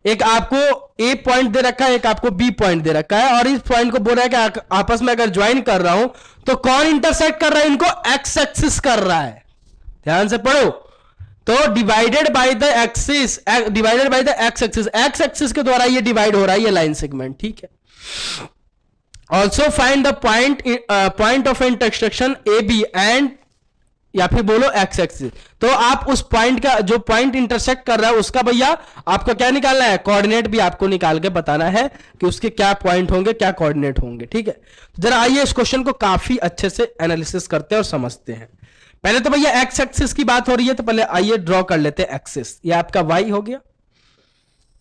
एक आपको ए पॉइंट दे रखा है, एक आपको बी पॉइंट दे रखा है, और इस पॉइंट को बोल रहा है कि आपस में अगर ज्वाइन कर रहा हूं तो कौन इंटरसेक्ट कर रहा है, इनको एक्स एक्सिस कर रहा है। ध्यान से पढ़ो, तो divided by the axis, divided by the x axis, x axis के द्वारा ये डिवाइड हो रहा है ये लाइन सेगमेंट, ठीक है। Also find the point of intersection A B and, या फिर बोलो एक्स एक्सिस। तो आप उस पॉइंट का, जो पॉइंट इंटरसेक्ट कर रहा है उसका भैया आपको क्या निकालना है, कोऑर्डिनेट भी आपको निकाल के बताना है कि उसके क्या पॉइंट होंगे, क्या कोऑर्डिनेट होंगे, ठीक है। तो जरा आइए इस क्वेश्चन को काफी अच्छे से एनालिसिस करते हैं और समझते हैं। पहले तो भैया एक्स एक्सिस की बात हो रही है, तो पहले आइए ड्रॉ कर लेते हैं एक्सिस। ये आपका वाई हो गया,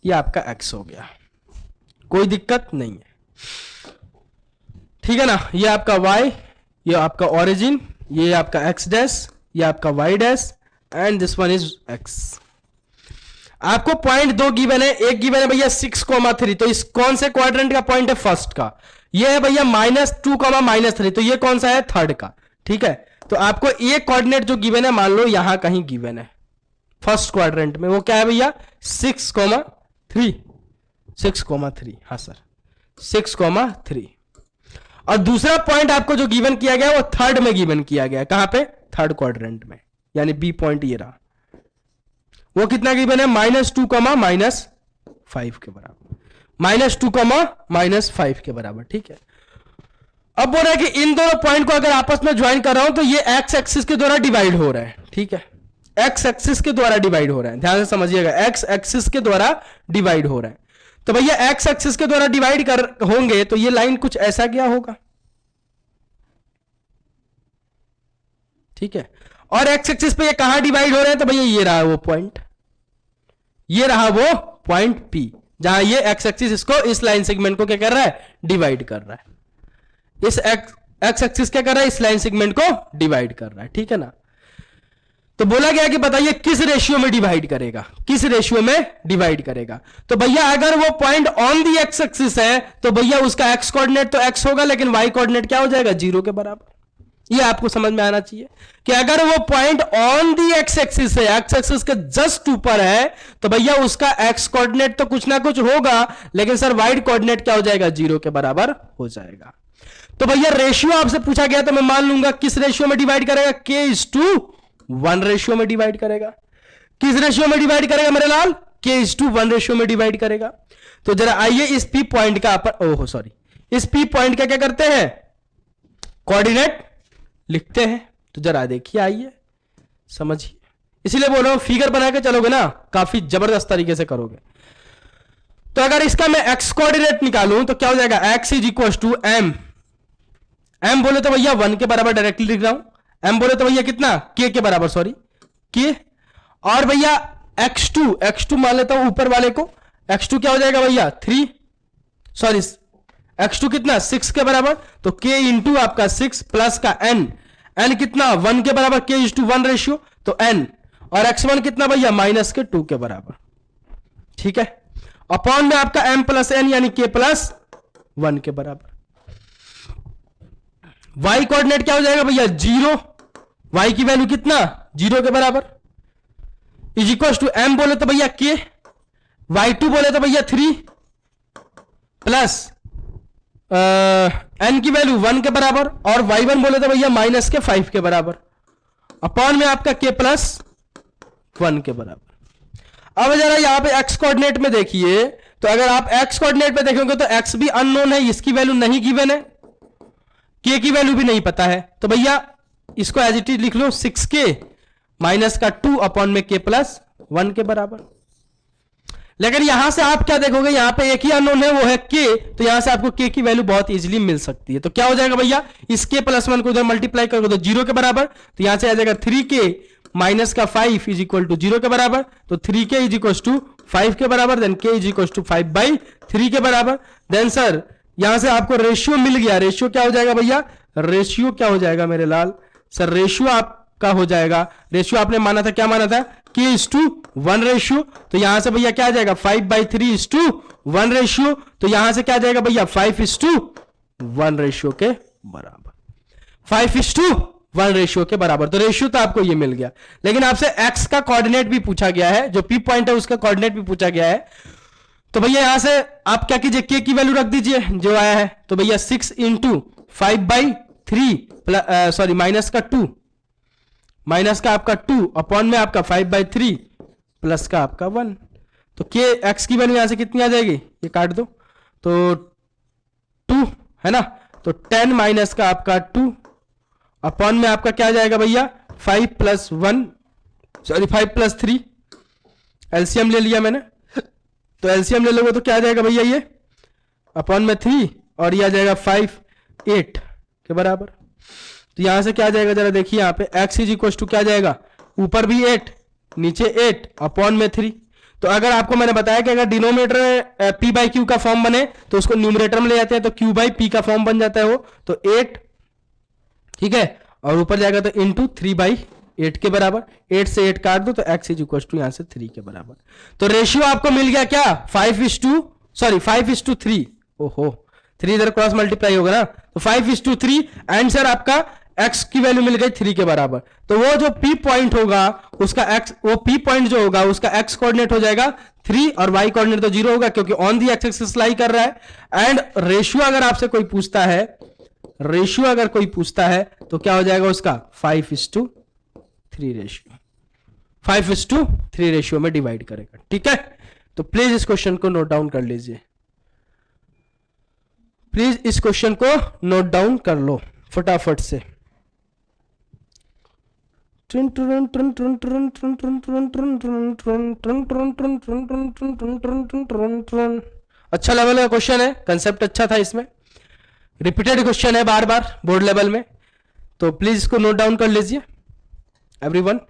ये आपका एक्स हो गया, कोई दिक्कत नहीं है, ठीक है ना। ये आपका वाई, ये आपका ओरिजिन, ये आपका एक्स डैश, ये आपका y dash, and this one is x. आपको पॉइंट दो गिवन है, एक गिवन है भैया 6,3, तो इस कौन से क्वाड्रेंट का पॉइंट है, फर्स्ट का। ये है भैया -2,-3, तो ये कौन सा है, थर्ड का, ठीक है। तो आपको एक कोऑर्डिनेट जो गिवन है, मान लो यहां कहीं गिवन है फर्स्ट क्वाड्रेंट में, वो क्या है भैया 6,3, 6,3, हाँ सर 6,3। और दूसरा पॉइंट आपको जो गिवन किया गया वो थर्ड में गिवन किया गया, कहां पे, थर्ड क्वाड्रेंट में, यानी बी पॉइंट ये रहा। वो कितना गिवन है, -2,-5 के बराबर, -2,-5 के बराबर, ठीक है। अब बोल रहा है कि इन दोनों पॉइंट को अगर आपस में ज्वाइन कर रहा हूं तो ये एक्स एक्सिस के द्वारा डिवाइड हो रहा है, ठीक है। एक्स एक्सिस के द्वारा डिवाइड हो रहा है, ध्यान से समझिएगा, एक्स एक्सिस के द्वारा डिवाइड हो रहा है। तो भैया एक्स एक्सिस के द्वारा डिवाइड कर होंगे तो ये लाइन कुछ ऐसा क्या होगा, ठीक है। और एक्स एक्सिस पे ये कहां डिवाइड हो रहे हैं, तो भैया ये रहा वो पॉइंट, ये रहा वो पॉइंट पी, जहां ये एक्स एक्सिस इसको, इस लाइन सेगमेंट को क्या कर रहा है, डिवाइड कर रहा है। इस एक्स एक्सिस क्या कर रहा है, इस लाइन सेगमेंट को डिवाइड कर रहा है, ठीक है ना। तो बोला गया कि बताइए किस रेशियो में डिवाइड करेगा, किस रेशियो में डिवाइड करेगा। तो भैया अगर वो point on the x axis है तो भैया उसका एक्स कोऑर्डिनेट तो एक्स होगा, लेकिन वाई कोऑर्डिनेट क्या हो जाएगा, 0 के बराबर। ये आपको समझ में आना चाहिए कि अगर वो point on the x axis है, एक्स एक्सिस के जस्ट ऊपर है, तो भैया उसका एक्स कोऑर्डिनेट तो कुछ ना कुछ होगा, लेकिन सर वाई कोऑर्डिनेट क्या हो जाएगा, 0 के बराबर हो जाएगा। तो भैया रेशियो आपसे पूछा गया तो मैं मान लूंगा किस रेशियो में डिवाइड करेगा, k:1 रेशियो में डिवाइड करेगा। किस रेशियो में डिवाइड करेगा मेरे लाल, k:1 रेशियो में डिवाइड करेगा। तो जरा आइए इस पी पॉइंट का ओहो सॉरी, इस पी पॉइंट का क्या करते हैं, कोऑर्डिनेट लिखते हैं। तो जरा देखिए, आइए समझिए, इसलिए बोल रहा हूं फिगर बना के चलोगे ना काफी जबरदस्त तरीके से करोगे। तो अगर इसका मैं एक्स कोऑर्डिनेट निकालूं तो क्या हो जाएगा, x is equal to m। m बोले तो भैया 1 के बराबर डायरेक्टली लिख रहा हूं, m बोले तो भैया कितना, k के बराबर, सॉरी k। और भैया x2 मान लेता हूं ऊपर वाले को, x2 क्या हो जाएगा भैया 3, सॉरी x2 कितना 6 के बराबर, तो k इंटू आपका 6 प्लस का n कितना 1 के बराबर, k:1 रेशियो तो n, और x1 कितना भैया माइनस के 2 के बराबर, ठीक है। अपॉन में आपका m प्लस n यानी k प्लस 1 के बराबर। y कोऑर्डिनेट क्या हो जाएगा भैया 0, y की वैल्यू कितना 0 के बराबर, इज इक्वल टू m बोले तो भैया k, y2 बोले तो भैया 3 प्लस n की वैल्यू 1 के बराबर, और y1 बोले तो भैया माइनस के 5 के बराबर, अपॉन में आपका k प्लस 1 के बराबर। अब जरा यहां पे x कोऑर्डिनेट में देखिए, तो अगर आप x कोऑर्डिनेट में देखोगे तो x भी अननोन है, इसकी वैल्यू नहीं गिवन है, k की वैल्यू भी नहीं पता है, तो भैया इसको एज इट इज लिख लो 6k माइनस का 2 अपॉन में k प्लस 1 के बराबर। लेकिन यहां से आप क्या देखोगे, यहां पे एक ही अननोन है, वो है k, तो यहां से आपको k की वैल्यू बहुत इजीली मिल सकती है। तो क्या हो जाएगा भैया, इस k प्लस 1 को उधर मल्टीप्लाई करोगे तो 0 के बराबर, तो यहां से आ जाएगा 3k माइनस का 5 इज इक्वल टू 0 के बराबर, तो 3k इज इक्वल टू 5 के बराबर, then k is equal to 5/3 के बराबर। देन सर यहां से आपको रेशियो मिल गया, रेशियो क्या हो जाएगा भैया, रेशियो क्या हो जाएगा मेरे लाल, सर रेशियो आपका हो जाएगा, रेशियो आपने माना था, क्या माना था, k:1 रेशियो, तो यहां से भैया क्या आ जाएगा 5/3:1 रेशियो, तो यहां से क्या आ जाएगा भैया 5:1 रेशियो के बराबर, 5:1 रेशियो के बराबर। तो रेशियो तो आपको ये मिल गया, लेकिन आपसे x का कोऑर्डिनेट भी पूछा गया है, जो पी पॉइंट है उसका कोऑर्डिनेट भी पूछा गया है। तो भैया यहां से आप क्या कीजिए, k की वैल्यू रख दीजिए जो आया है, तो भैया 6 इंटू 5/3 सॉरी माइनस का 2, माइनस का आपका 2 अपॉन में आपका 5/3 प्लस का आपका 1, तो k x की वैल्यू यहां से कितनी आ जाएगी, ये काट दो, तो 2 है ना, तो 10 माइनस का आपका 2 अपॉन में आपका क्या आ जाएगा भैया 5 + 1 सॉरी 5 + 3, एलसीएम ले लिया मैंने, तो एलसीएम ले लोगे तो क्या आ जाएगा भैया, ये अपॉन में 3 और ये आ जाएगा 5 8 के बराबर। तो यहां से क्या आ जाएगा, जरा देखिए यहां पे x इज इक्वल टू क्या आ जाएगा, ऊपर भी 8 नीचे 8 अपॉन में 3। तो अगर आपको मैंने बताया कि अगर डिनोमिनेटर p/q का फॉर्म बने तो उसको न्यूमरेटर में ले जाते हैं, तो q/p का फॉर्म बन जाता है वो, तो 8 ठीक है, और ऊपर जाएगा तो इंटू 3/8 के बराबर, 8 से 8 काट दो तो x इज इक्वल टू यहां से 3 के बराबर। तो रेशियो आपको मिल गया क्या 5:3, ओहो 3 इधर क्रॉस मल्टीप्लाई होगा ना, तो 5:3 आंसर आपका x की वैल्यू मिल गई 3 के बराबर। तो वो जो p पॉइंट होगा उसका x, वो p पॉइंट जो होगा उसका x कोऑर्डिनेट हो जाएगा 3 और y कोऑर्डिनेट तो 0 होगा क्योंकि ऑन दी एक्स एक्सिस लाई कर रहा है। एंड रेशियो अगर आपसे कोई पूछता है, रेशियो अगर कोई पूछता है तो क्या हो जाएगा उसका 5:3 रेशियो, 5:3 रेशियो में डिवाइड करेगा, ठीक है। तो प्लीज इस क्वेश्चन को नोट डाउन कर लीजिए, प्लीज इस क्वेश्चन को नोट डाउन कर लो फटाफट से। अच्छा लेवल का क्वेश्चन है, कंसेप्ट अच्छा था, इसमें रिपीटेड क्वेश्चन है बार बार बोर्ड लेवल में, तो प्लीज इसको नोट डाउन कर लीजिए everyone.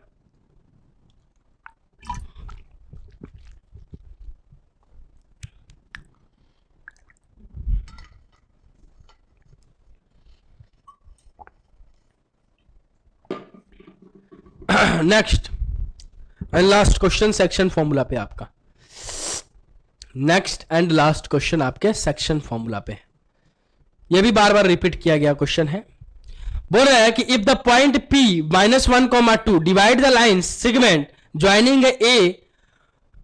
Next and last question section formula पे आपका, नेक्स्ट एंड लास्ट क्वेश्चन आपके सेक्शन फॉर्मूला पे, ये भी बार बार रिपीट किया गया क्वेश्चन है। बोल रहा है कि if the point P -1, 2 divide the line segment joining A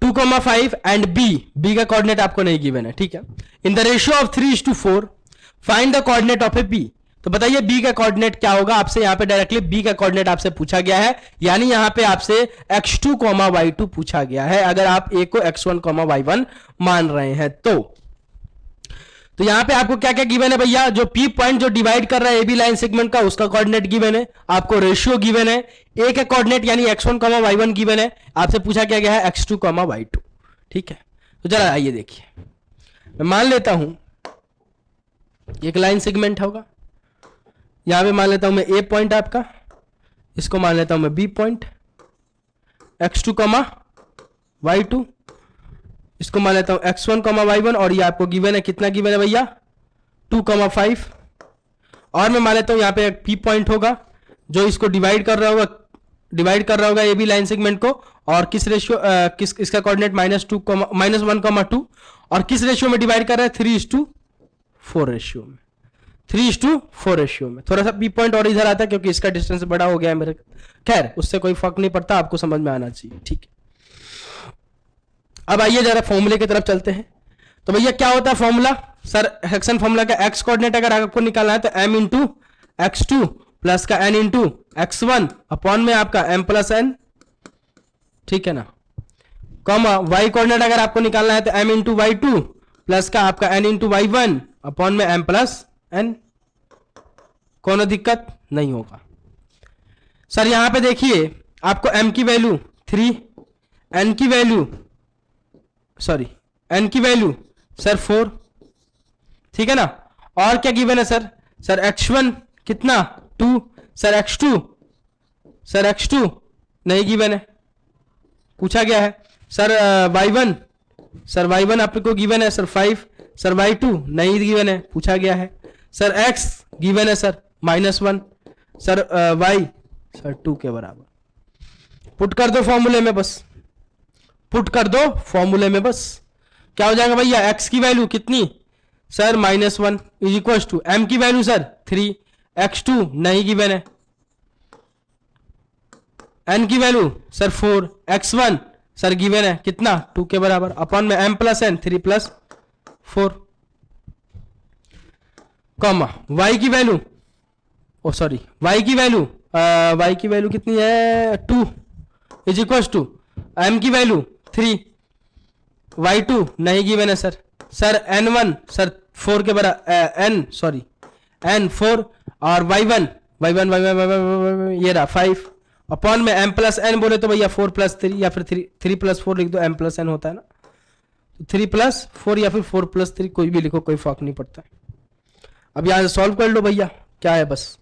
2,5 and B का कोऑर्डिनेट आपको नहीं गिवन है, ठीक है, इन the ratio of 3:4 find the coordinate of A B। तो बताइए B का कोऑर्डिनेट क्या होगा, आपसे यहां पे डायरेक्टली B का कोऑर्डिनेट आपसे पूछा गया है, यानी यहां पे आपसे x2, y2 पूछा गया है, अगर आप A को x1, y1 मान रहे हैं तो यहां पे आपको क्या क्या गिवन है भैया, जो P पॉइंट जो डिवाइड कर रहा है AB लाइन सेगमेंट का उसका कोऑर्डिनेट गिवन है, आपको रेशियो गिवन है, A का कोऑर्डिनेट यानी x1, y1 गिवन है, आपसे पूछा क्या गया है x2, y2, ठीक है। तो जरा आइए देखिए, मैं मान लेता हूं एक लाइन सेगमेंट होगा, यहां पे मान लेता हूं मैं A पॉइंट आपका, इसको मान लेता हूं मैं B पॉइंट, x2, y2, इसको मान लेता हूं x1, y1, और ये आपको गिवन है, कितना गिवन है भैया 2,5, और मैं मान लेता हूं यहां पे एक P पॉइंट होगा जो इसको डिवाइड कर रहा होगा AB लाइन सेगमेंट को, और किस रेशियो इसका कोऑर्डिनेट -1, 2 और किस रेशियो में डिवाइड कर रहा है 3:4 रेशियो में, 3:4 रेशियो में। थोड़ा सा P पॉइंट और इधर आता है क्योंकि इसका डिस्टेंस बड़ा हो गया है मेरे, खैर उससे कोई फर्क नहीं पड़ता, आपको समझ में आना चाहिए, ठीक है। अब आइए जरा फॉर्मूले की तरफ चलते हैं। तो भैया क्या होता है फॉर्मूला, सर सेक्शन फॉर्मूला का x कोऑर्डिनेट अगर आपको निकालना है तो m इंटू x2 प्लस का n इंटू x1 अपॉन में आपका m प्लस n, ठीक है ना, कॉमा y कोऑर्डिनेट अगर आपको निकालना है तो m इंटू y2 प्लस का आपका n इंटू y1 अपॉन में m प्लस n, कोनो दिक्कत नहीं होगा। सर यहां पे देखिए आपको m की वैल्यू 3, n की वैल्यू n की वैल्यू सर 4, ठीक है ना, और क्या गिवन है सर x1 कितना 2, सर x2 नहीं गिवन है, पूछा गया है, सर y1 आपको गिवन है सर 5, सर y2 नहीं गिवन है, पूछा गया है, सर x गिवन है सर -1, सर y सर 2 के बराबर, पुट कर दो फॉर्मूले में बस, क्या हो जाएगा भैया, x की वैल्यू कितनी sir -1 is equal to m की वैल्यू सर 3, x2 नहीं गिवन है, n की value sir 4, x1 sir given है कितना 2 के बराबर, अपॉन में m plus n 3 + 4, comma y की वैल्यू y की वैल्यू कितनी है 2 इज इक्वल टू m की वैल्यू 3, y2 नहीं गिवन है सर n1 सर 4 के बराबर n 4, और y1 ये रहा 5, अपॉन में m प्लस n बोले तो भैया 4 + 3 या फिर 3 + 4 लिख दो, m प्लस n होता है ना, तो 3 + 4 या फिर 4 + 3 कोई भी लिखो, कोई फर्क नहीं पड़ता। अब यहां से सॉल्व कर लो भैया, क्या है बस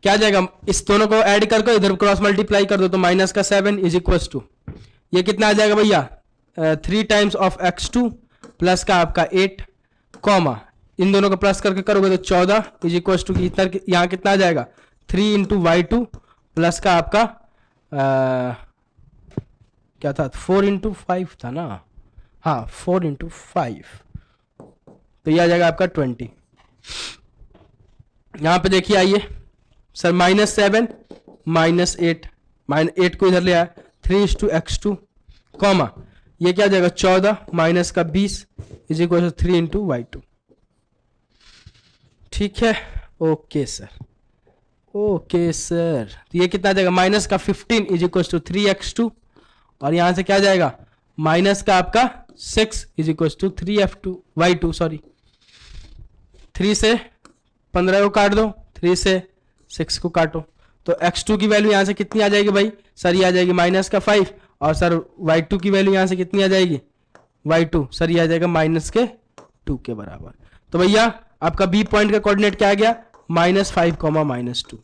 क्या आ जाएगा, इस दोनों को ऐड करके इधर क्रॉस मल्टीप्लाई कर दो तो -7 इज इक्वल टू ये कितना आ जाएगा भैया 3 टाइम्स ऑफ x2 प्लस का आपका 8, कॉमा इन दोनों को प्लस करके करोगे तो 14 इज इक्वल टू यहाँ कितना आ जाएगा 3 × y2 प्लस का आपका क्या था 4 × 5 था ना, हाँ 4 × 5, तो ये आ जाएगा आपका 20। यहां पे देखिए आइए सर -7 -8 8 को इधर ले आया 3:x2, कॉमा ये क्या आ जाएगा 14 माइनस का 20 इज इक्वल टू 3 × y2, ठीक है। ओके सर, तो ये कितना आ जाएगा माइनस का 15 इज इक्वल टू 3x2, और यहां से क्या आ जाएगा माइनस का आपका 6 इज इक्वल टू 3y2 3 से 15 को काट दो, 3 से 6 को काटो, तो x2 की वैल्यू यहां से कितनी आ जाएगी भाई सर, ये आ जाएगी माइनस का 5, और सर y2 की वैल्यू यहां से कितनी आ जाएगी y2 सर ये आ जाएगा -2 के बराबर। तो भैया आपका B पॉइंट का कोऑर्डिनेट क्या आ गया -5, -2,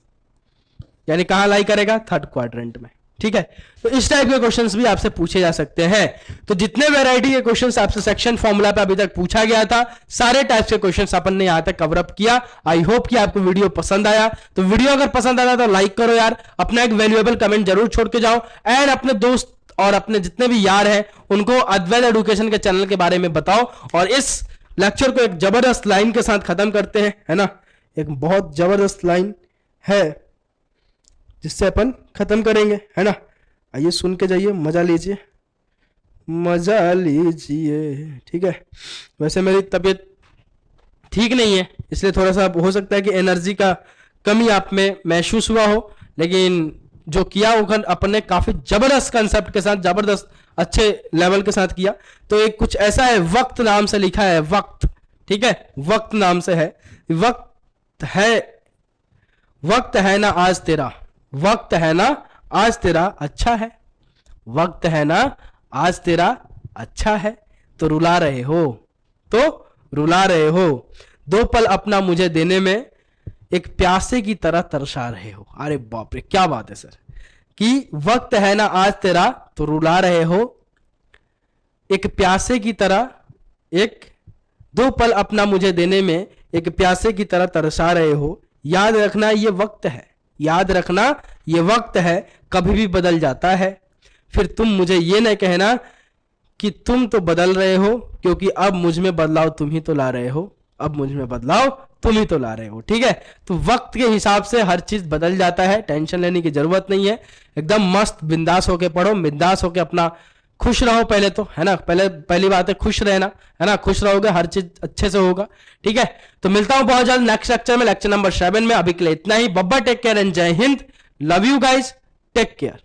यानी कहां लाई करेगा थर्ड क्वाड्रेंट में, ठीक है, तो इस टाइप के क्वेश्चंस भी आपसे पूछे जा सकते हैं। तो जितने वैरायटी के क्वेश्चंस आपसे सेक्शन फॉर्मूला पे अभी तक पूछा गया था, सारे टाइप्स के क्वेश्चंस अपन ने यहां तक कवर अप किया। आई होप कि आपको वीडियो पसंद आया। तो वीडियो अगर पसंद आया तो लाइक करो यार, अपना एक वैल्यूएबल कमेंट जरूर छोड़ के जाओ, एंड अपने दोस्त और अपने जितने भी यार हैं उनको अद्वैत एडुकेशन के चैनल के बारे में बताओ। और इस लेक्चर को एक जबरदस्त लाइन के साथ खत्म करते हैं, है ना। एक बहुत जबरदस्त लाइन है जिससे अपन खत्म करेंगे, है ना। आइए सुन के जाइए, मजा लीजिए, मजा लीजिए। ठीक है, वैसे मेरी तबीयत ठीक नहीं है, इसलिए थोड़ा सा हो सकता है कि एनर्जी का कमी आप में महसूस हुआ हो, लेकिन जो किया वो अपन ने काफी जबरदस्त कंसेप्ट के साथ, जबरदस्त अच्छे लेवल के साथ किया। तो एक कुछ ऐसा है, वक्त नाम से लिखा है, वक्त, ठीक है, वक्त नाम से है। वक्त है ना आज तेरा, वक्त है ना आज तेरा अच्छा है, वक्त है ना आज तेरा अच्छा है, तो रुला रहे हो, तो रुला रहे हो, दो पल अपना मुझे देने में एक प्यासे की तरह तरसा रहे हो। अरे बाप रे, क्या बात है सर, कि वक्त है ना आज तेरा तो रुला रहे हो, एक प्यासे की तरह, एक दो पल अपना मुझे देने में एक प्यासे की तरह तरसा रहे हो। याद रखना ये वक्त है, याद रखना ये वक्त है, कभी भी बदल जाता है। फिर तुम मुझे ये न कहना कि तुम तो बदल रहे हो, क्योंकि अब मुझ में बदलाव तुम ही तो ला रहे हो, अब मुझ में बदलाव तुम ही तो ला रहे हो। ठीक है, तो वक्त के हिसाब से हर चीज बदल जाता है, टेंशन लेने की जरूरत नहीं है। एकदम मस्त बिंदास होके पढ़ो, बिंदास होके अपना खुश रहो पहले तो, है ना। पहली बात है खुश रहना, है ना। खुश रहोगे हर चीज अच्छे से होगा। ठीक है, तो मिलता हूं बहुत जल्द नेक्स्ट लेक्चर में, लेक्चर नंबर 7 में। अभी के लिए इतना ही। बब्बा टेक केयर एंड जय हिंद, love you guys, take care.